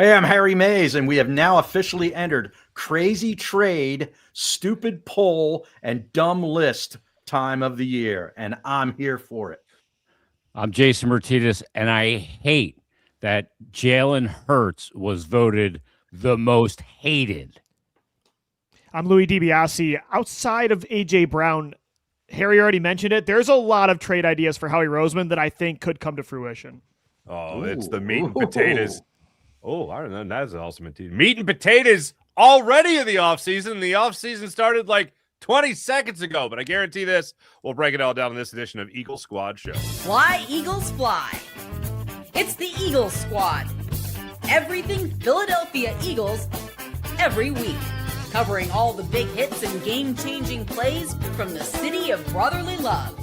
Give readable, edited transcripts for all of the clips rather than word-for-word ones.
Hey, I'm Harry Mays, and we have now officially entered Crazy Trade, Stupid Poll, and Dumb List time of the year, and I'm here for it. I'm Jason Martinez, and I hate that Jalen Hurts was voted the most hated. I'm Louie DiBiase. Outside of A.J. Brown, Harry already mentioned it. There's a lot of trade ideas for Howie Roseman that I think could come to fruition. Oh, it's the meat and potatoes. Oh, I don't know. That's awesome. Meat and potatoes already in the offseason. The offseason started like 20 seconds ago, but I guarantee this. We'll break it all down in this edition of Eagle Squad Show. Fly, Eagles, fly. It's the Eagles Squad. Everything Philadelphia Eagles every week. Covering all the big hits and game-changing plays from the city of brotherly love.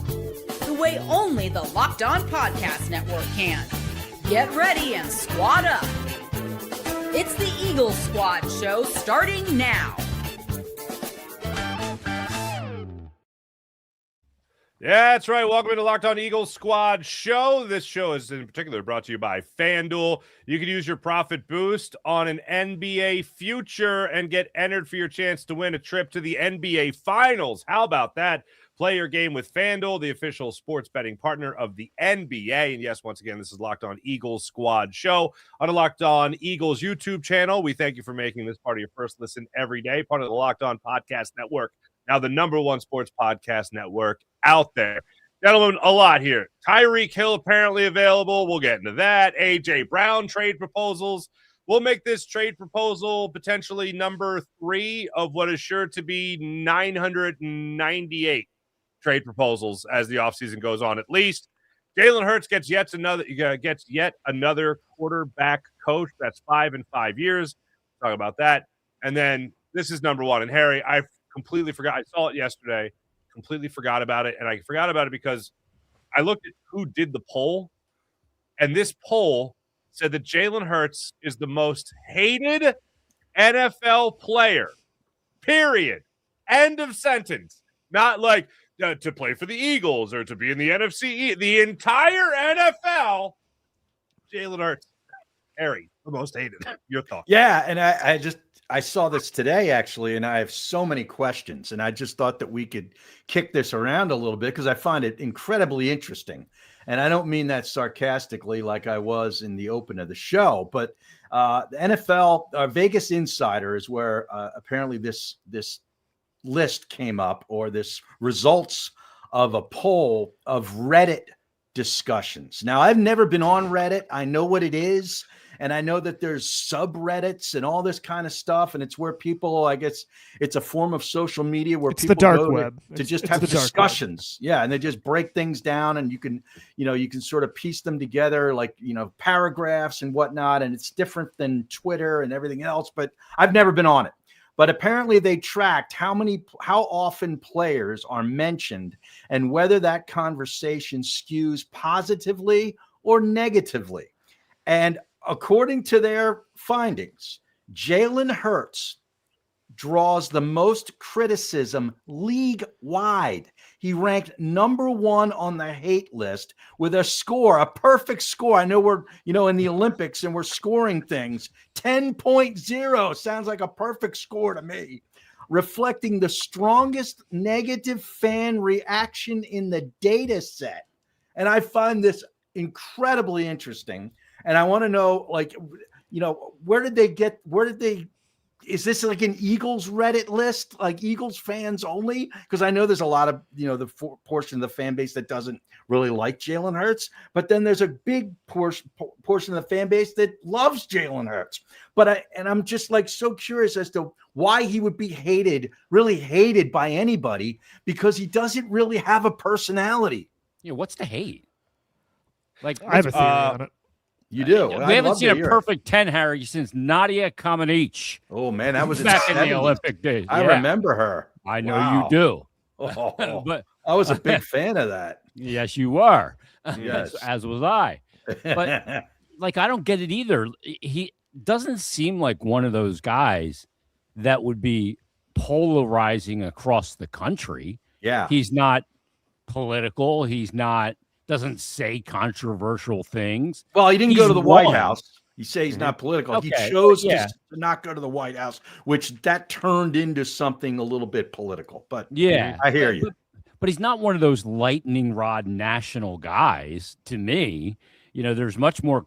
The way only the Locked On Podcast Network can. Get ready and squad up. It's the Eagles Squad Show starting now. Yeah, that's right. Welcome to Locked On Eagles Squad Show. This show is in particular brought to you by FanDuel. You can use your profit boost on an NBA future and get entered for your chance to win a trip to the NBA Finals. How about that? Play your game with FanDuel, the official sports betting partner of the NBA. And yes, once again, this is Locked On Eagles Squad Show on the Locked On Eagles YouTube channel. We thank you for making this part of your first listen every day, part of the Locked On Podcast Network. Now the #1 sports podcast network out there. Gentlemen, a lot here. Tyreek Hill apparently available. We'll get into that. A.J. Brown trade proposals. We'll make this trade proposal potentially number 3 of what is sure to be 998 trade proposals as the offseason goes on, at least. Jalen Hurts gets yet another quarterback coach. That's 5 in 5 years. Talk about that. And then this is number 1. And Harry, I completely forgot. I saw it yesterday. Completely forgot about it. And I forgot about it because I looked at who did the poll. And this poll said that Jalen Hurts is the most hated NFL player. Period. End of sentence. Not like to play for the Eagles or to be in the NFC. The entire NFL, Jalen Hurts. Harry, the most hated. Your thoughts? Yeah, and I saw this today, actually, and I have so many questions, and I just thought that we could kick this around a little bit because I find it incredibly interesting. And I don't mean that sarcastically like I was in the open of the show, but the NFL, Vegas Insider is where apparently this list came up, or this results of a poll of Reddit discussions. Now, I've never been on Reddit. I know what it is. And I know that there's subreddits and all this kind of stuff. And it's where people, I guess it's a form of social media where people the dark go web. to just have discussions. Yeah. And they just break things down, and you can sort of piece them together, like, paragraphs and whatnot. And it's different than Twitter and everything else, but I've never been on it. But apparently they tracked how often players are mentioned and whether that conversation skews positively or negatively. And according to their findings, Jalen Hurts draws the most criticism league-wide. He ranked #1 on the hate list with a score, a perfect score. I know we're, in the Olympics and we're scoring things. 10.0 sounds like a perfect score to me, reflecting the strongest negative fan reaction in the data set. And I find this incredibly interesting. And I want to know, is this like an Eagles Reddit list, like Eagles fans only? Because I know there's a lot of, the portion of the fan base that doesn't really like Jalen Hurts, but then there's a big portion of the fan base that loves Jalen Hurts. I'm just so curious as to why he would be really hated by anybody, because he doesn't really have a personality. Yeah, what's the hate? I have a theory on it. You do. We haven't seen a perfect 10, Harry, since Nadia Comaneci. Oh, man, that was back in the Olympic days. I remember her. I know you do. Oh, but I was a big fan of that. Yes, you were. Yes. as was I. But I don't get it either. He doesn't seem like one of those guys that would be polarizing across the country. Yeah. He's not political. He's not doesn't say controversial things. Well, he didn't go to the White House. You say he's not political. Okay, He chose yeah. to not go to the White House, which that turned into something a little bit political. But Yeah, I hear you. But he's not one of those lightning rod national guys to me. You know, there's much more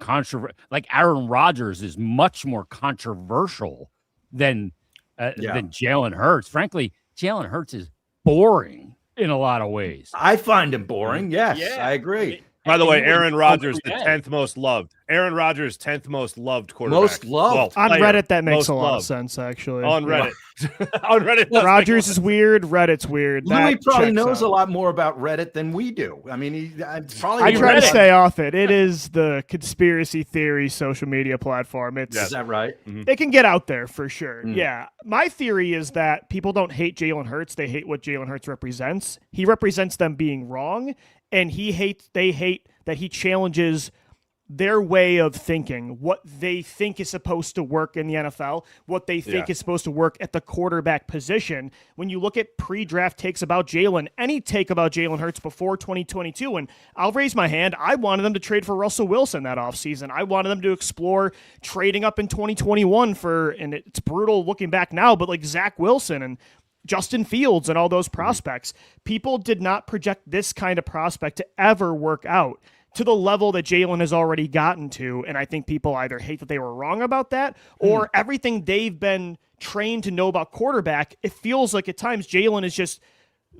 like Aaron Rodgers is much more controversial than Jalen Hurts. Frankly, Jalen Hurts is boring in a lot of ways. I find him boring. Yes, I agree. By the way, Aaron Rodgers, the 10th most loved. Aaron Rodgers, 10th most loved quarterback. Most loved. On Reddit, that makes a lot of sense, actually. On Reddit. On Reddit. Rodgers is weird. Reddit's weird. Louie probably knows a lot more about Reddit than we do. I mean, probably. I try to stay off it. It is the conspiracy theory social media platform. Is that right? It can get out there for sure. Yeah. My theory is that people don't hate Jalen Hurts. They hate what Jalen Hurts represents. He represents them being wrong, and they hate that he challenges their way of thinking, what they think is supposed to work in the NFL, what they think is supposed to work at the quarterback position. When you look at pre-draft takes about Jalen, any take about Jalen Hurts before 2022, and I'll raise my hand, I wanted them to trade for Russell Wilson that offseason. I wanted them to explore trading up in 2021 and it's brutal looking back now, but like Zach Wilson and Justin Fields and all those prospects. People did not project this kind of prospect to ever work out to the level that Jalen has already gotten to. And I think people either hate that they were wrong about that or everything they've been trained to know about quarterback. It feels like at times Jalen is just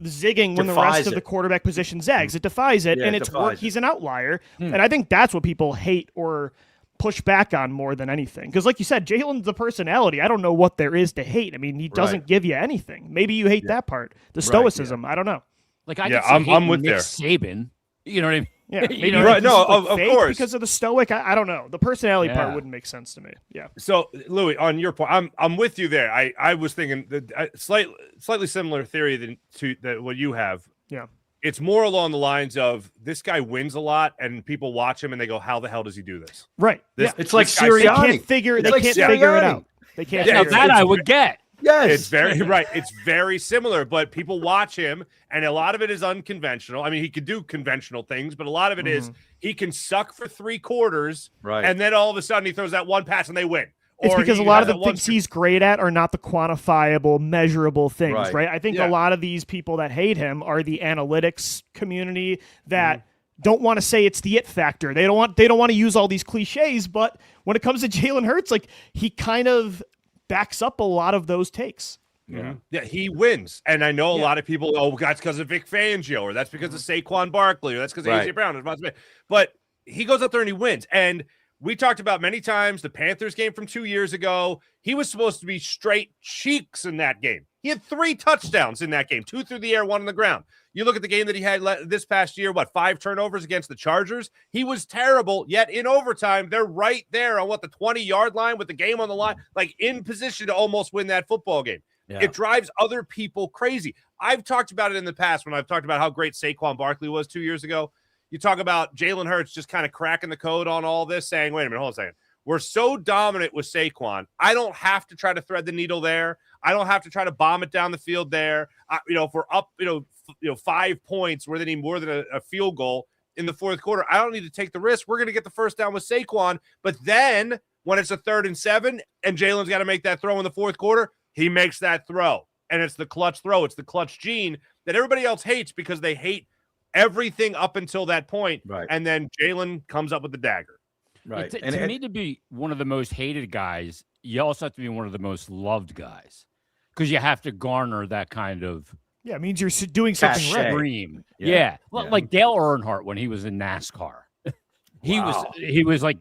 zigging when the rest of the quarterback position zags. It defies it, and it's work. He's an outlier. And I think that's what people hate or push back on more than anything. Because like you said, Jalen's the personality. I don't know what there is to hate. I mean, he doesn't give you anything. Maybe you hate that part. The stoicism. I don't know. Like I'm with Nick Saban. You know what I mean? Yeah, maybe right. No, of course, because of the stoic. I don't know. The personality part wouldn't make sense to me. Yeah. So, Louie, on your point, I'm with you there. I was thinking that slightly similar theory than what you have. Yeah. It's more along the lines of this guy wins a lot, and people watch him and they go, "How the hell does he do this?" Right. It's like Sirianni. They can't figure it out. They can't. Now that I would get. Yes, it's very right. It's very similar, but people watch him, and a lot of it is unconventional. I mean, he could do conventional things, but a lot of it is he can suck for 3 quarters, and then all of a sudden he throws that one pass and they win. It's because a lot of the things he's great at are not the quantifiable, measurable things, right? I think a lot of these people that hate him are the analytics community that don't want to say it's the it factor. They don't want to use all these cliches, but when it comes to Jalen Hurts, like he kind of backs up a lot of those takes. Yeah, he wins. And I know a lot of people, that's because of Vic Fangio, or that's because of Saquon Barkley, or that's because of A.J. Brown. But he goes out there and he wins. And we talked about many times the Panthers game from 2 years ago. He was supposed to be straight cheeks in that game. He had 3 touchdowns in that game, 2 through the air, 1 on the ground. You look at the game that he had this past year, 5 turnovers against the Chargers? He was terrible, yet in overtime, they're right there on the 20-yard line with the game on the line, like in position to almost win that football game. Yeah. It drives other people crazy. I've talked about it in the past when I've talked about how great Saquon Barkley was 2 years ago. You talk about Jalen Hurts just kind of cracking the code on all this, saying, wait a minute, hold on a second. We're so dominant with Saquon. I don't have to try to thread the needle there. I don't have to try to bomb it down the field there. If we're up, 5 points, where they need more than a field goal in the fourth quarter, I don't need to take the risk. We're going to get the first down with Saquon. But then when it's a 3rd and 7 and Jalen's got to make that throw in the fourth quarter, he makes that throw. And it's the clutch throw. It's the clutch gene that everybody else hates because they hate everything up until that point. Right. And then Jalen comes up with the dagger. Right. To me, to be one of the most hated guys, you also have to be one of the most loved guys because you have to garner that kind of. Yeah, it means you're doing something right. Dream. Yeah. Like Dale Earnhardt when he was in NASCAR. He was like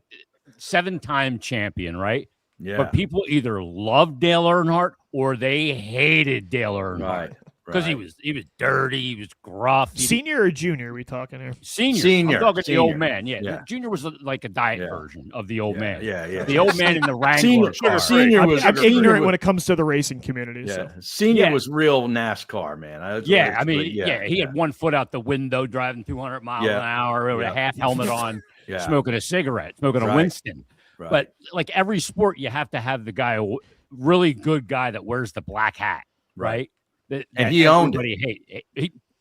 7-time champion, right? Yeah. But people either loved Dale Earnhardt or they hated Dale Earnhardt. Because he was dirty, he was gruff. Senior or junior? Are we talking here? Senior. I'm talking the old man. Yeah. Junior was like a diet version of the old man. Yeah. The old man in the Wrangler. Senior was. I'm ignorant when it comes to the racing community. Yeah. So. Senior was real NASCAR, man. He had one foot out the window driving 200 miles an hour with a half helmet on, smoking a cigarette, smoking a Winston. Right. But like every sport, you have to have the guy, a really good guy that wears the black hat, right? And he owned it.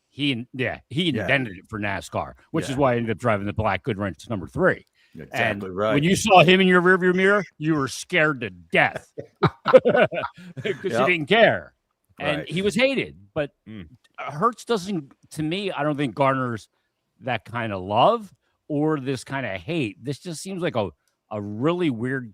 He invented it for NASCAR, which is why I ended up driving the black Goodwrench number 3. Exactly and right. when you saw him in your rearview mirror, you were scared to death because you didn't care. And Right. he was hated. But Hurts doesn't, to me, I don't think garners that kind of love or this kind of hate. This just seems like a really weird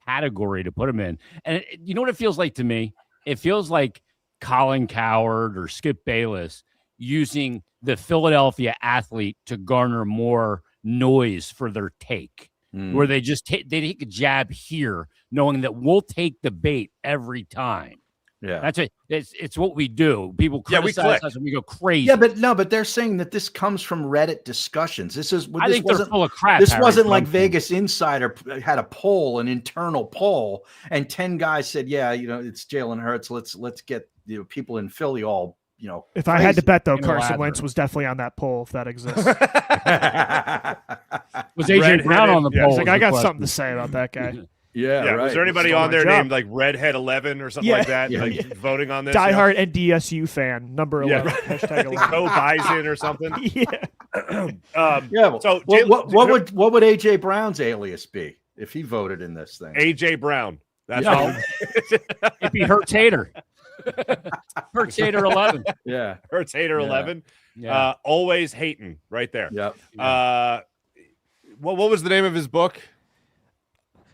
category to put him in. And you know what it feels like to me? It feels like Colin Cowherd or Skip Bayless using the Philadelphia athlete to garner more noise for their take, where they just they take a jab here, knowing that we'll take the bait every time. Yeah, that's it. It's what we do. People criticize us and we go crazy. Yeah, but they're saying that this comes from Reddit discussions. I think they're full of crap. This wasn't like Vegas Insider had a poll, an internal poll, and 10 guys said, "Yeah, it's Jalen Hurts. Let's get people in Philly all." If I had to bet, though, Carson Wentz was definitely on that poll, if that exists. Was AJ Brown on the poll? He's like, I got something to say about that guy. Yeah, right. Was there anybody on there named like Redhead 11 or something like that, voting on this? Diehard NDSU fan, number 11. Hashtag 11. Go Bison or something. So what would AJ Brown's alias be if he voted in this thing? AJ Brown. That's it'd be Hurts Hater. Hurts Hater 11. Yeah. Hurts Hater 11. Yeah. Always hating right there. Yep. What was the name of his book?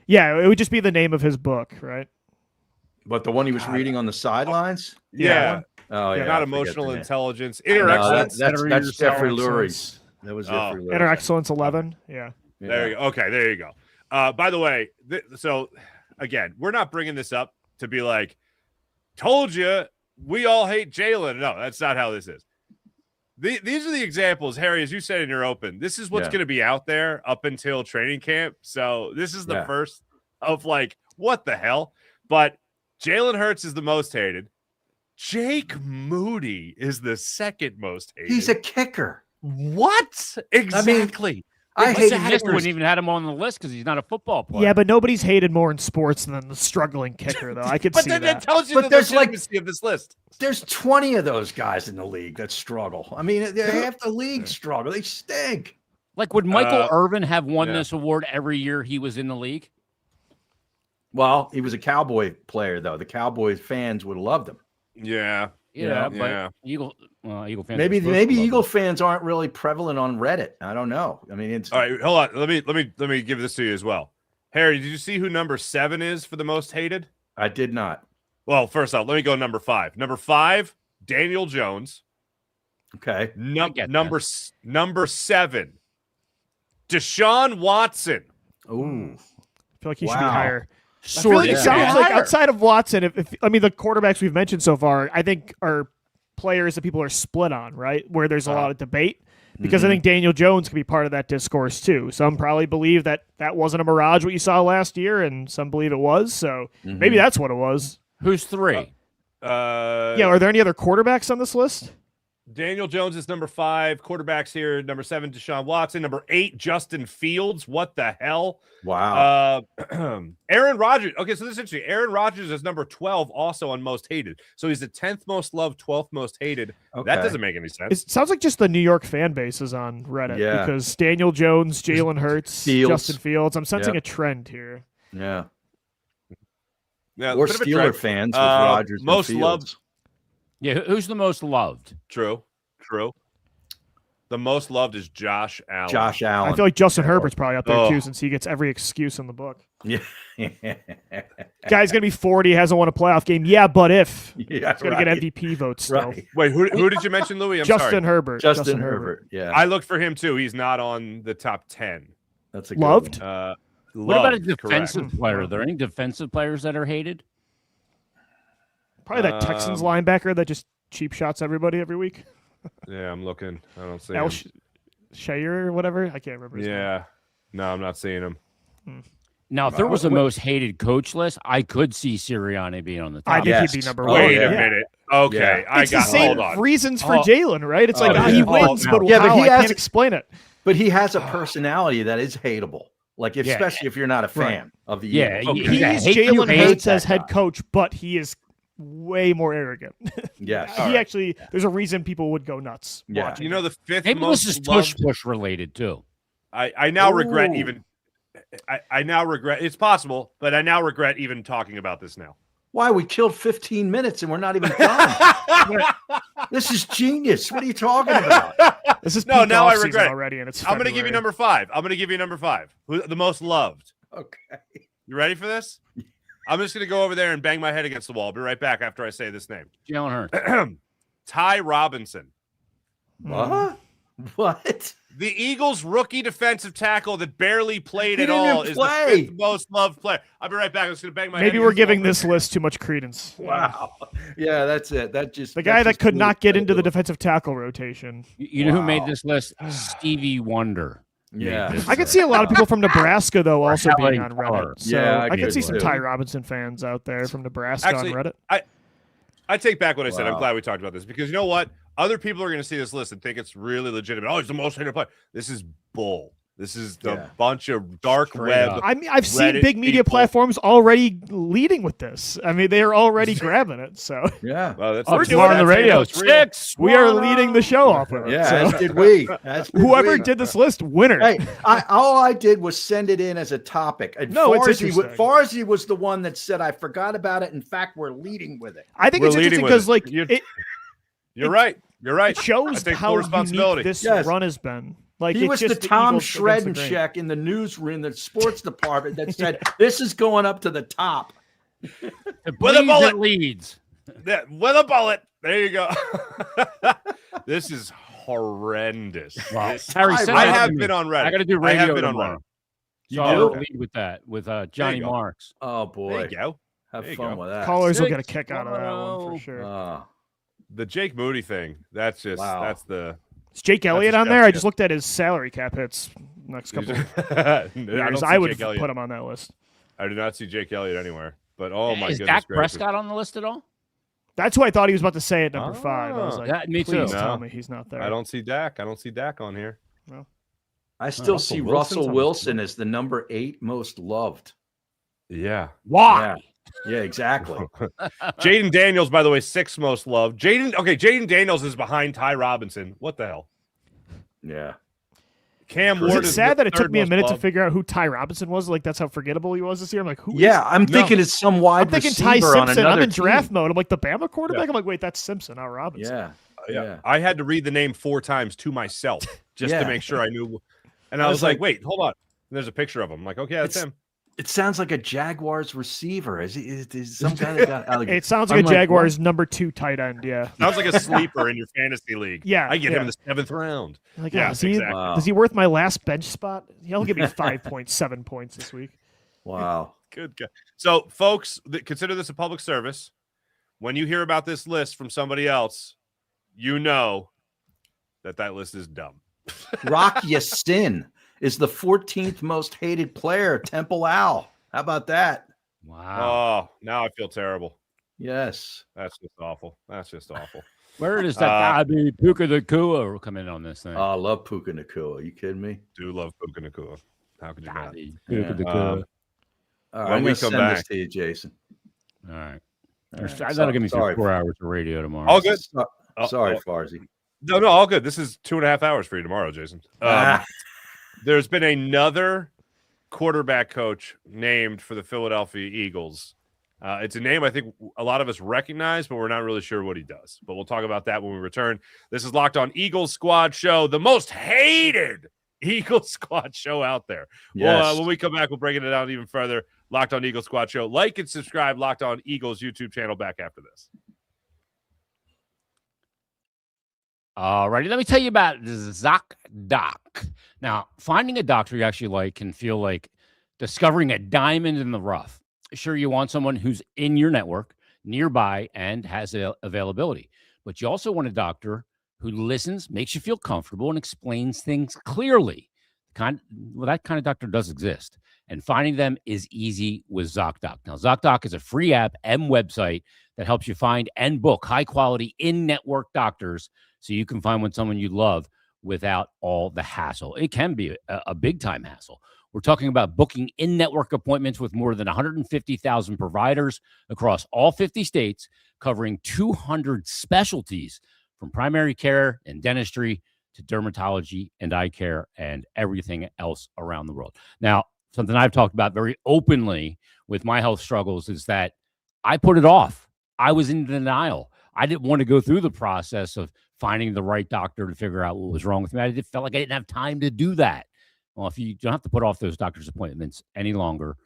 Yeah, it would just be the name of his book, right? But the one he was reading on the sidelines? Yeah. Oh, yeah. Not emotional intelligence. Inner excellence. That's Jeffrey Lurie's. That was Jeffrey Lurie. Inner excellence 11. Yeah. There you go. Okay, there you go. By the way, so again, we're not bringing this up to be like, told you we all hate Jalen. No, that's not how this is. These are the examples, Harry, as you said in your open. This is what's going to be out there up until training camp. So this is the first of like, what the hell? But Jalen Hurts is the most hated. Jake Moody is the second most hated. He's a kicker. What? Exactly. I hate him. Wouldn't even had him on the list because he's not a football player. Yeah, but nobody's hated more in sports than the struggling kicker, though. I could see that. But that tells you the legitimacy of this list. There's 20 of those guys in the league that struggle. I mean, half the league struggle. They stink. Like, would Michael Irvin have won this award every year he was in the league? Well, he was a Cowboy player, though. The Cowboys fans would have loved him. Yeah. But Eagle fans. Maybe Eagle fans aren't really prevalent on Reddit. I don't know. I mean, it's all right. Hold on. Let me give this to you as well. Harry, did you see who number 7 is for the most hated? I did not. Well, first off, let me go number 5. Number 5, Daniel Jones. Okay. Number 7, Deshaun Watson. Ooh. I feel like he should be higher. I feel like it sounds like outside of Watson, if the quarterbacks we've mentioned so far, I think are players that people are split on, right? Where there's a lot of debate. Because I think Daniel Jones could be part of that discourse too. Some probably believe that wasn't a mirage what you saw last year, and some believe it was. So maybe that's what it was. Who's 3? Are there any other quarterbacks on this list? Daniel Jones is number 5. Quarterbacks here, number 7, Deshaun Watson. Number 8, Justin Fields. What the hell? Wow. Aaron Rodgers. Okay, so this is interesting. Aaron Rodgers is number 12, also on most hated. So he's the 10th most loved, 12th most hated. Okay. That doesn't make any sense. It sounds like just the New York fan base is on Reddit because Daniel Jones, Jalen Hurts, Justin Fields. I'm sensing a trend here. Yeah. Or Steeler fans with Rodgers most and loved. Yeah, who's the most loved? True. The most loved is Josh Allen. I feel like Justin Herbert's probably up there too, since he gets every excuse in the book. Yeah. Guy's gonna be 40, hasn't won a playoff game. Yeah, but if he's gonna get MVP votes still. Right. Wait, who did you mention, Louie? Justin Herbert. Justin Herbert. Yeah. I looked for him too. He's not on the top 10. That's a good loved. One. What about a defensive player? Are there any defensive players that are hated? Probably that Texans linebacker that just cheap shots everybody every week. Yeah, I'm looking. I don't see him. Shayer or whatever. I can't remember his name. No, I'm not seeing him. Now, if there was a most hated coach list, I could see Sirianni being on the top. I think he'd be number 1. Wait a minute. Okay, it's the same reasons for Jalen, right? It's like he wins, but I can't explain it. But he has a personality that is hateable. Like, especially if you're not a fan of the Eagles. He's Jalen Hurts as head coach, but he is way more arrogant. Yes. There's a reason people would go nuts. Yeah. Watching. You know, the 5th Maybe most this is loved... push related too. I now regret even I now regret. It's possible, but I now regret even talking about this now. Why? We killed 15 minutes and we're not even done. This is genius. What are you talking about? This is No, peak now I off-season regret it. already, and it's I'm going to give you February. number 5. Who the most loved? Okay. You ready for this? I'm just going to go over there and bang my head against the wall. I'll be right back after I say this name. Jalen Hurts. Ty Robinson. What? What? The Eagles' rookie defensive tackle that barely played He at didn't all even is play. the 5th most loved player. I'll be right back. I'm just going to bang my head Maybe we're against the giving wall. this list too much credence. Wow. Yeah, that's it. The guy that could not get into the defensive tackle rotation. You know who made this list? Stevie Wonder. Yeah. made this I could list. see a lot of people from Nebraska, though, also being Helen on Keller. Reddit. So Yeah, I I could could see some too. Ty Robinson fans out there from Nebraska Actually, on Reddit. I take back what I said. I'm Wow. glad we talked about this because you know what? Other people are going to see this list and think it's really legitimate. Oh, he's the most hated player. This is bull. This is the bunch of dark Straight web. up. I mean, I've seen Reddit big media people. platforms already leading with this. I mean, they are already grabbing it. So Yeah. Well, that's We're that's- doing on the that's- radio. that's real. 6. we are leading the show off with it. Yeah, So as did we. As did whoever we. did this list, winner. Hey, all I did was send it in as a topic. And No, it's interesting. Farzy was the one that said, I forgot about it. In fact, we're leading with it. I think We're it's leading interesting with because, it. like, You- it You're right. You're right. shows I take how full unique responsibility. this Yes. run has been. Like, He it's was the just Tom Eagles against the grain. Shredencheck in the newsroom, in the sports department that said, this is going up to the top. The With a bleeds bullet. that leads. Yeah, with a bullet. There you go. This is horrendous. Wow. This- Harry, send I that to have me. been on Reddit. I got to do I have radio been on tomorrow. Reddit. So You I'll do? lead with that with Johnny go. Marks. Oh, There boy. you go. Have There you fun go. with that. Callers will Six, get a kick out of that one for sure. The Jake Moody thing. That's just Wow. that's the. Is Jake Elliott on there? disgusting. I just looked at his salary cap hits next couple of I years. don't I see would Jake Elliott. put him on that list. I do not see Jake Elliott anywhere. But oh my Is goodness Dak gracious. Prescott on the list at all? That's who I thought he was about to say at number 5. I was Oh. like, Yeah, me please too. tell No. me he's not there. I don't see Dak. I don't see Dak on here. I still Russell see Wilson's Russell on the Wilson as the number 8 most loved. Yeah. Why? Yeah, exactly. Jaden Daniels, by the way, 6th most loved. Jaden Daniels is behind Ty Robinson. What the hell? Yeah. Cam Is Ward it is sad the that it took third me a most minute to loved. figure out who Ty Robinson was? Like, that's how forgettable he was this year. I'm like, who is Yeah, I'm No. thinking it's some wide I'm thinking Ty receiver on Simpson. I'm another in draft team. mode. I'm like, the Bama quarterback? Yeah. I'm like, wait, that's Simpson, not Robinson. Yeah. Yeah. I had to read the name 4 times to myself just to Yeah. make sure I knew. And I I was was like, like- wait, hold on. And there's a picture of him. I'm like, okay, that's him. It sounds like a Jaguars receiver. Is some guy that got It sounds like I'm a like, Jaguars number 2 tight end. Yeah. Sounds like a sleeper in your fantasy league. Yeah, I get yeah. him in the 7th round. Like, Yeah, is he, exactly. Wow. is he worth my last bench spot? He'll give me 5.7 points this week. Wow. Good guy. So, folks, consider this a public service. When you hear about this list from somebody else, you know that list is dumb. Rock Yassin is the 14th most hated player, Temple Owl. How about that? Wow. Oh, now I feel terrible. Yes. That's just awful. That's just awful. Where does that guy be? Puka the Kua come in on this thing? Oh, I love Puka Nacua. Are you kidding me? Do love Puka Nacua. How could you not? Puka the Kua. All right, When I'm we going to come send back- this to you, Jason. All right. All right. That'll give me Sorry. 4 hours of radio tomorrow. All good. Sorry, Oh, Farzy. No, all good. This is 2.5 hours for you tomorrow, Jason. There's been another quarterback coach named for the Philadelphia Eagles. It's a name I think a lot of us recognize, but we're not really sure what he does. But we'll talk about that when we return. This is Locked On Eagles Squad Show, the most hated Eagles Squad show out there. Yes. Well, when we come back, we'll break it down even further. Locked On Eagles Squad Show. Like and subscribe. Locked On Eagles YouTube channel back after this. All righty, let me tell you about Zocdoc. Now, finding a doctor you actually like can feel like discovering a diamond in the rough. Sure, you want someone who's in your network, nearby, and has availability. But you also want a doctor who listens, makes you feel comfortable, and explains things clearly. That kind of doctor does exist. And finding them is easy with Zocdoc. Now, Zocdoc is a free app and website that helps you find and book high-quality in-network doctors so you can find someone you love without all the hassle. It can be a big-time hassle. We're talking about booking in-network appointments with more than 150,000 providers across all 50 states, covering 200 specialties from primary care and dentistry to dermatology and eye care and everything else around the world. Now, something I've talked about very openly with my health struggles, is that I put it off. I was in denial. I didn't want to go through the process of finding the right doctor to figure out what was wrong with me. I felt like I didn't have time to do that. Well, if you don't have to put off those doctor's appointments any longer,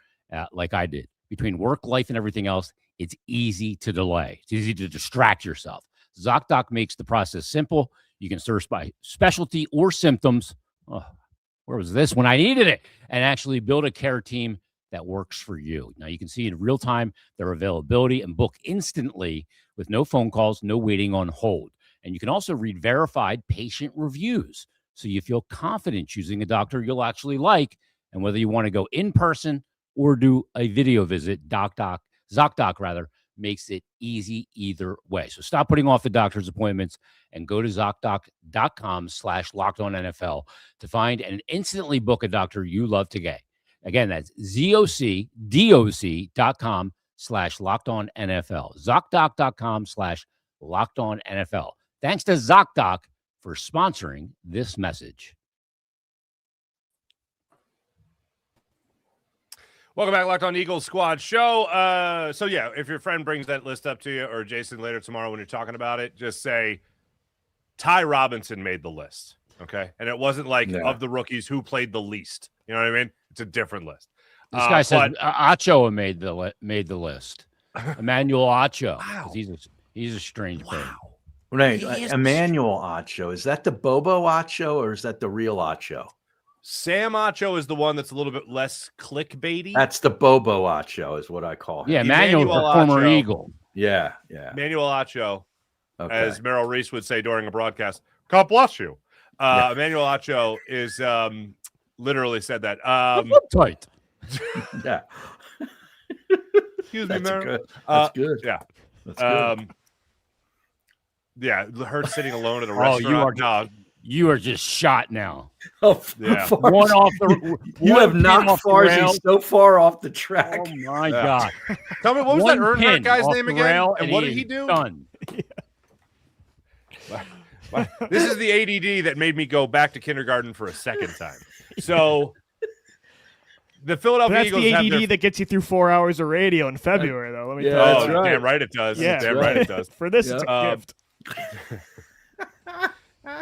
like I did, between work, life, and everything else, it's easy to delay. It's easy to distract yourself. Zocdoc makes the process simple. You can search by specialty or symptoms. Oh, where was this when I needed it? And actually build a care team that works for you. Now, you can see in real time their availability and book instantly with no phone calls, no waiting on hold. And you can also read verified patient reviews, so you feel confident choosing a doctor you'll actually like. And whether you want to go in person or do a video visit, Zocdoc makes it easy either way. So stop putting off the doctor's appointments and go to Zocdoc.com/LockedOnNFL to find and instantly book a doctor you love today. Again, that's ZocDoc.com/LockedOnNFL. Zocdoc.com/LockedOnNFL. Thanks to Zocdoc for sponsoring this message. Welcome back, Locked On Eagles Squad show. So yeah, if your friend brings that list up to you, or Jason later tomorrow when you're talking about it, just say Ty Robinson made the list, okay? And it wasn't like of the rookies who played the least. You know what I mean? It's a different list. This guy said Acho made the list. Emmanuel Acho. Wow. He's a strange player. Right, Emmanuel Acho. Is that the Bobo Acho or is that the real Acho? Sam Acho is the one that's a little bit less clickbaity. That's the Bobo Acho is what I call him. Yeah, Emmanuel's a former Eagle. Yeah. Emmanuel Acho, as Merrill Reese would say during a broadcast, God bless you. Emmanuel Acho is literally said that. Tight. Yeah. Excuse me, Merrill. That's good. Yeah. That's good. Yeah, Hurts sitting alone at a restaurant. You are just shot now. Oh, yeah. One off the. You have knocked Farzy so far off the track. Oh my God! Tell me, what was that Earnhardt guy's name again? And what did he do? Done. This is the ADD that made me go back to kindergarten for a second time. So the Philadelphia Eagles. That's the ADD that gets you through 4 hours of radio in February, though. Let me tell you. That's right. Damn right it does. Yeah, damn right it does. For this, it's a gift.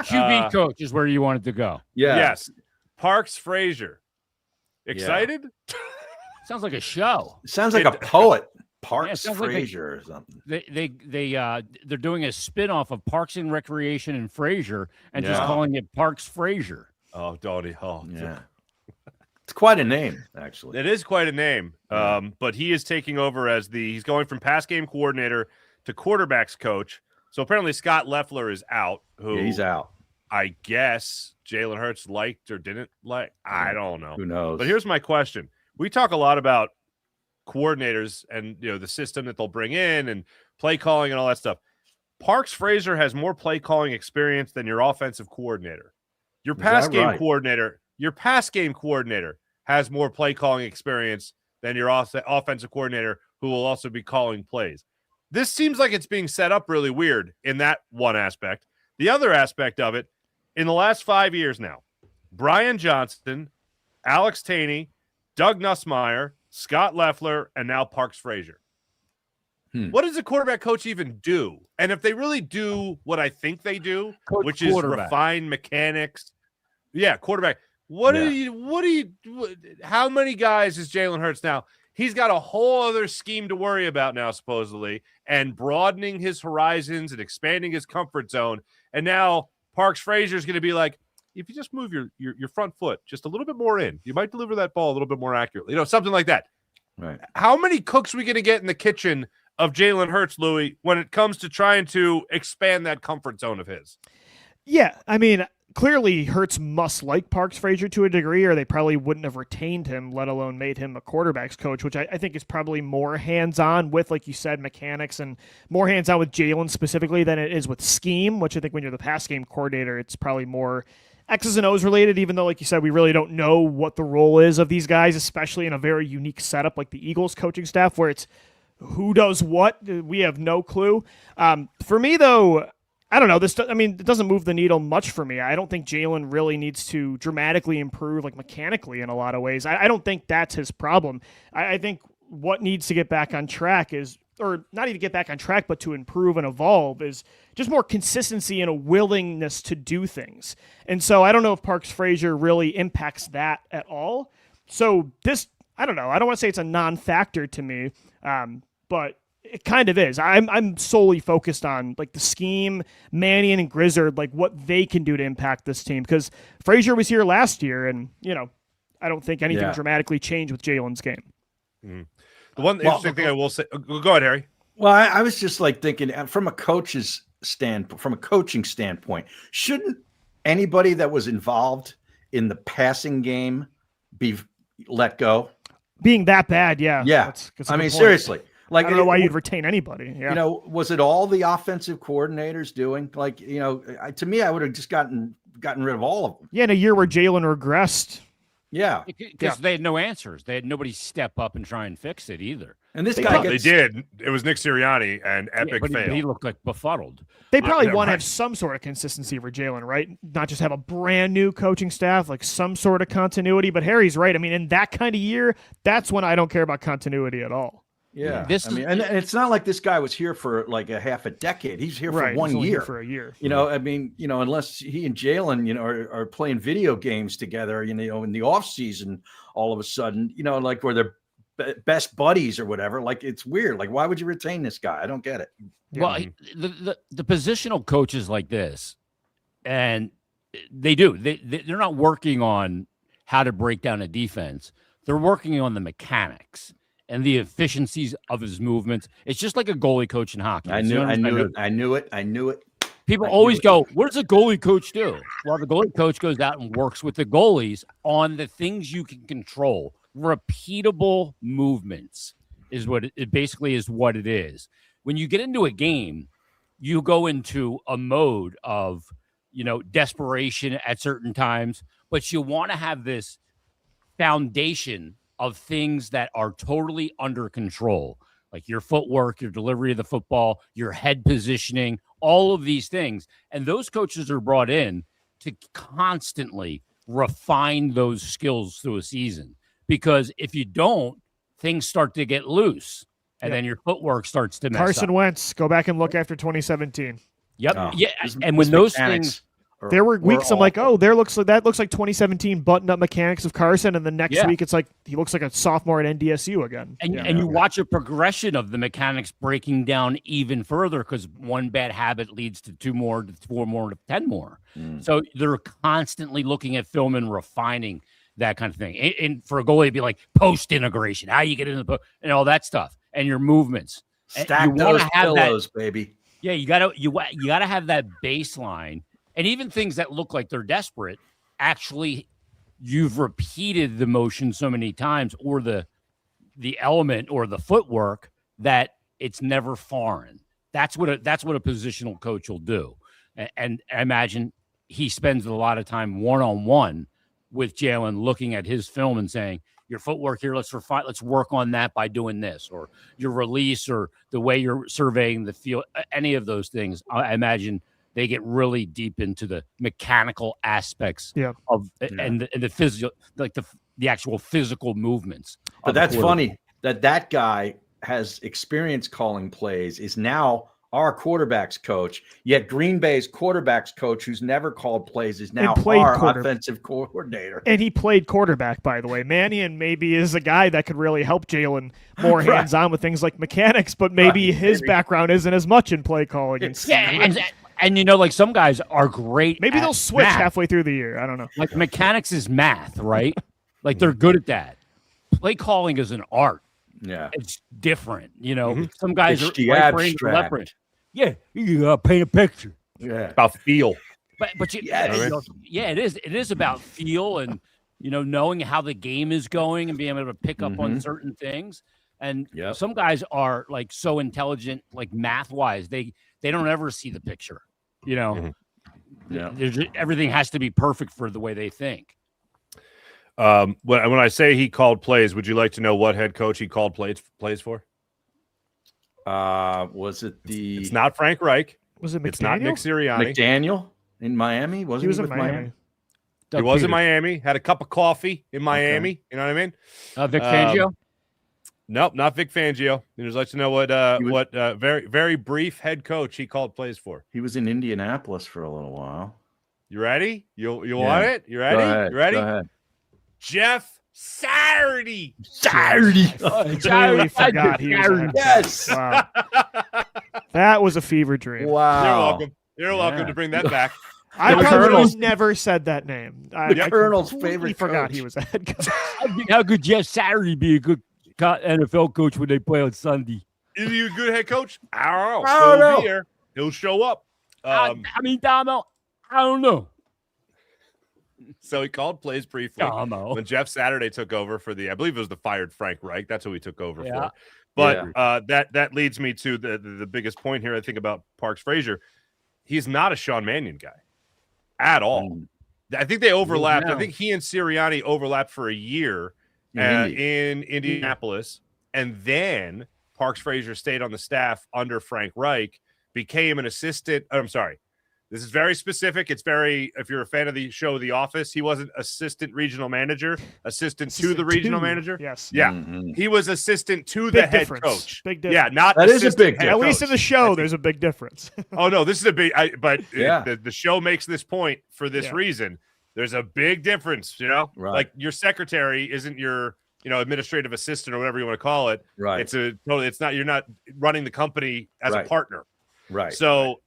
QB coach is where you wanted to go. Yeah. Yes. Parks Frasier. Excited? Sounds like a show. It sounds like a poet. Parks sounds like Frasier or something. They're doing a spin-off of Parks and Recreation and Frasier and just calling it Parks Frasier. Oh, Donnie. Oh, yeah. It's quite a name, actually. It is quite a name. But he is taking over as he's going from pass game coordinator to quarterbacks coach. So apparently Scott Loeffler is out. He's out. I guess Jalen Hurts liked or didn't like. I don't know. Who knows? But here's my question. We talk a lot about coordinators and the system that they'll bring in and play calling and all that stuff. Parks Frasier has more play calling experience than your offensive coordinator. Your pass game coordinator has more play calling experience than your offensive coordinator, who will also be calling plays. This seems like it's being set up really weird in that one aspect. The other aspect of it, in the last 5 years now, Brian Johnston, Alex Taney, Doug Nussmeier, Scott Loeffler, and now Parks Frasier. What does a quarterback coach even do? And if they really do what I think they do, which is refine mechanics. Yeah, quarterback. How many guys is Jalen Hurts now? He's got a whole other scheme to worry about now, supposedly, and broadening his horizons and expanding his comfort zone. And now Parks Frasier is going to be like, if you just move your front foot just a little bit more in, you might deliver that ball a little bit more accurately. Something like that. Right. How many cooks are we going to get in the kitchen of Jalen Hurts, Louie, when it comes to trying to expand that comfort zone of his? Yeah, I mean, clearly Hurts must like Parks Frasier to a degree, or they probably wouldn't have retained him, let alone made him a quarterback's coach, which I think is probably more hands-on with, like you said, mechanics, and more hands-on with Jalen specifically than it is with scheme, which I think when you're the pass game coordinator, it's probably more X's and O's related, even though, like you said, we really don't know what the role is of these guys, especially in a very unique setup like the Eagles coaching staff, where it's who does what. We have no clue. For me, though, I don't know. It doesn't move the needle much for me. I don't think Jalen really needs to dramatically improve, like mechanically in a lot of ways. I don't think that's his problem. I think what needs to get back on track or not even get back on track, but to improve and evolve is just more consistency and a willingness to do things. And so I don't know if Parks Frasier really impacts that at all. So I don't know. I don't want to say it's a non-factor to me, but it kind of is. I'm solely focused on like the scheme, Mannion and Grizzard, like what they can do to impact this team. Because Frasier was here last year, and I don't think anything dramatically changed with Jalen's game. Mm-hmm. The one interesting thing I will say. Go ahead, Harry. Well, I was just like thinking from a coaching standpoint, shouldn't anybody that was involved in the passing game be let go? Being that bad, yeah. That's I mean, seriously. Like, I don't know why you'd retain anybody. Yeah. Was it all the offensive coordinators doing? Like, to me, I would have just gotten rid of all of them. Yeah, in a year where Jalen regressed. Yeah. Because they had no answers. They had nobody step up and try and fix it either. And this guy they did. It was Nick Sirianni and epic fail. He looked like befuddled. They probably want to have some sort of consistency for Jalen, right? Not just have a brand new coaching staff, like some sort of continuity. But Harry's right. I mean, in that kind of year, that's when I don't care about continuity at all. Yeah, and it's not like this guy was here for like a half a decade. He's here for 1 year. For a year. Unless he and Jalen, are playing video games together, in the off season, all of a sudden, like where they're best buddies or whatever. Like, it's weird. Like, why would you retain this guy? I don't get it. Well, the positional coaches like this, and they're not working on how to break down a defense. They're working on the mechanics and the efficiencies of his movements. It's just like a goalie coach in hockey. I knew it. People always go, what does a goalie coach do? Well, the goalie coach goes out and works with the goalies on the things you can control. Repeatable movements is what it basically is what it is. When you get into a game, you go into a mode of, desperation at certain times, but you want to have this foundation of things that are totally under control, like your footwork, your delivery of the football, your head positioning, all of these things. And those coaches are brought in to constantly refine those skills through a season, because if you don't, things start to get loose, and then your footwork starts to mess Carson up. Wentz, go back and look after 2017. Yep. And when those things... There were weeks I'm like, that looks like 2017 button-up mechanics of Carson, and the next week it's like he looks like a sophomore at NDSU again. And you watch a progression of the mechanics breaking down even further, because one bad habit leads to 2 more, to 4 more, to 10 more. So they're constantly looking at film and refining that kind of thing. And for a goalie, it'd be like post-integration, how you get into the and all that stuff, and your movements. Stack those pillows, baby. Yeah, you gotta have that baseline. And even things that look like they're desperate, actually, you've repeated the motion so many times, or the element or the footwork, that it's never foreign. That's what a positional coach will do. And I imagine he spends a lot of time one-on-one with Jalen, looking at his film and saying, your footwork here, let's work on that by doing this, or your release, or the way you're surveying the field, any of those things. I imagine they get really deep into the mechanical aspects and the physical, like the actual physical movements. But that's funny that guy has experience calling plays, is now our quarterbacks coach, yet Green Bay's quarterbacks coach, who's never called plays, is now our offensive coordinator. And he played quarterback, by the way. Mannion maybe is a guy that could really help Jalen more hands-on with things like mechanics, but maybe his background isn't as much in play calling. And like some guys are great. Maybe they'll switch halfway through the year. I don't know. Like mechanics is math, right? Like they're good at that. Play calling is an art. Yeah, it's different. Some guys are abstract. Yeah, you gotta paint a picture. Yeah, about feel. But it is. It is about feel and knowing how the game is going and being able to pick up on certain things. And some guys are like so intelligent, like math wise, they don't ever see the picture. Everything has to be perfect for the way they think. When I say he called plays, would you like to know what head coach he called plays for? Was it the? It's not Frank Reich. Was it McDaniel? It's not Nick Sirianni. McDaniel in Miami? He was in with Miami. He was in Miami. Had a cup of coffee in Miami. Okay. You know what I mean? Vic Fangio? Nope, not Vic Fangio. He just lets you know what very, very brief head coach he called plays for. He was in Indianapolis for a little while. You ready? You want it? You ready? You ready? Go ahead. Jeff Saturday. I totally forgot he was a head Yes. Wow. That was a fever dream. Wow. You're welcome. You're welcome to bring that back. I probably never said that name. I Colonel's completely favorite forgot coach. he was a head coach. How could Jeff Saturday be a good NFL coach when they play on Sunday? Is he a good head coach? I don't know. I don't know. He'll be here. He'll show up. Damo, I don't know. So he called plays briefly when Jeff Saturday took over for I believe it was the fired Frank Reich. That's who he took over for. But that leads me to the biggest point here, I think, about Parks Frasier. He's not a Sean Mannion guy at all. I think they overlapped. I think he and Sirianni overlapped for a year in Indianapolis. And then Parks Frasier stayed on the staff under Frank Reich, became an assistant. I'm sorry. This is very specific. It's very, if you're a fan of the show The Office, he wasn't assistant regional manager, assistant to the regional manager. Yes. Yeah. He was assistant to the head coach. Big difference. Yeah, not that is a big difference. At least in the show, there's a big difference. Oh, no, this is a big, the show makes this point for this reason. There's a big difference, Right. Like your secretary isn't your, administrative assistant or whatever you want to call it. Right. You're not running the company as a partner. Right. So,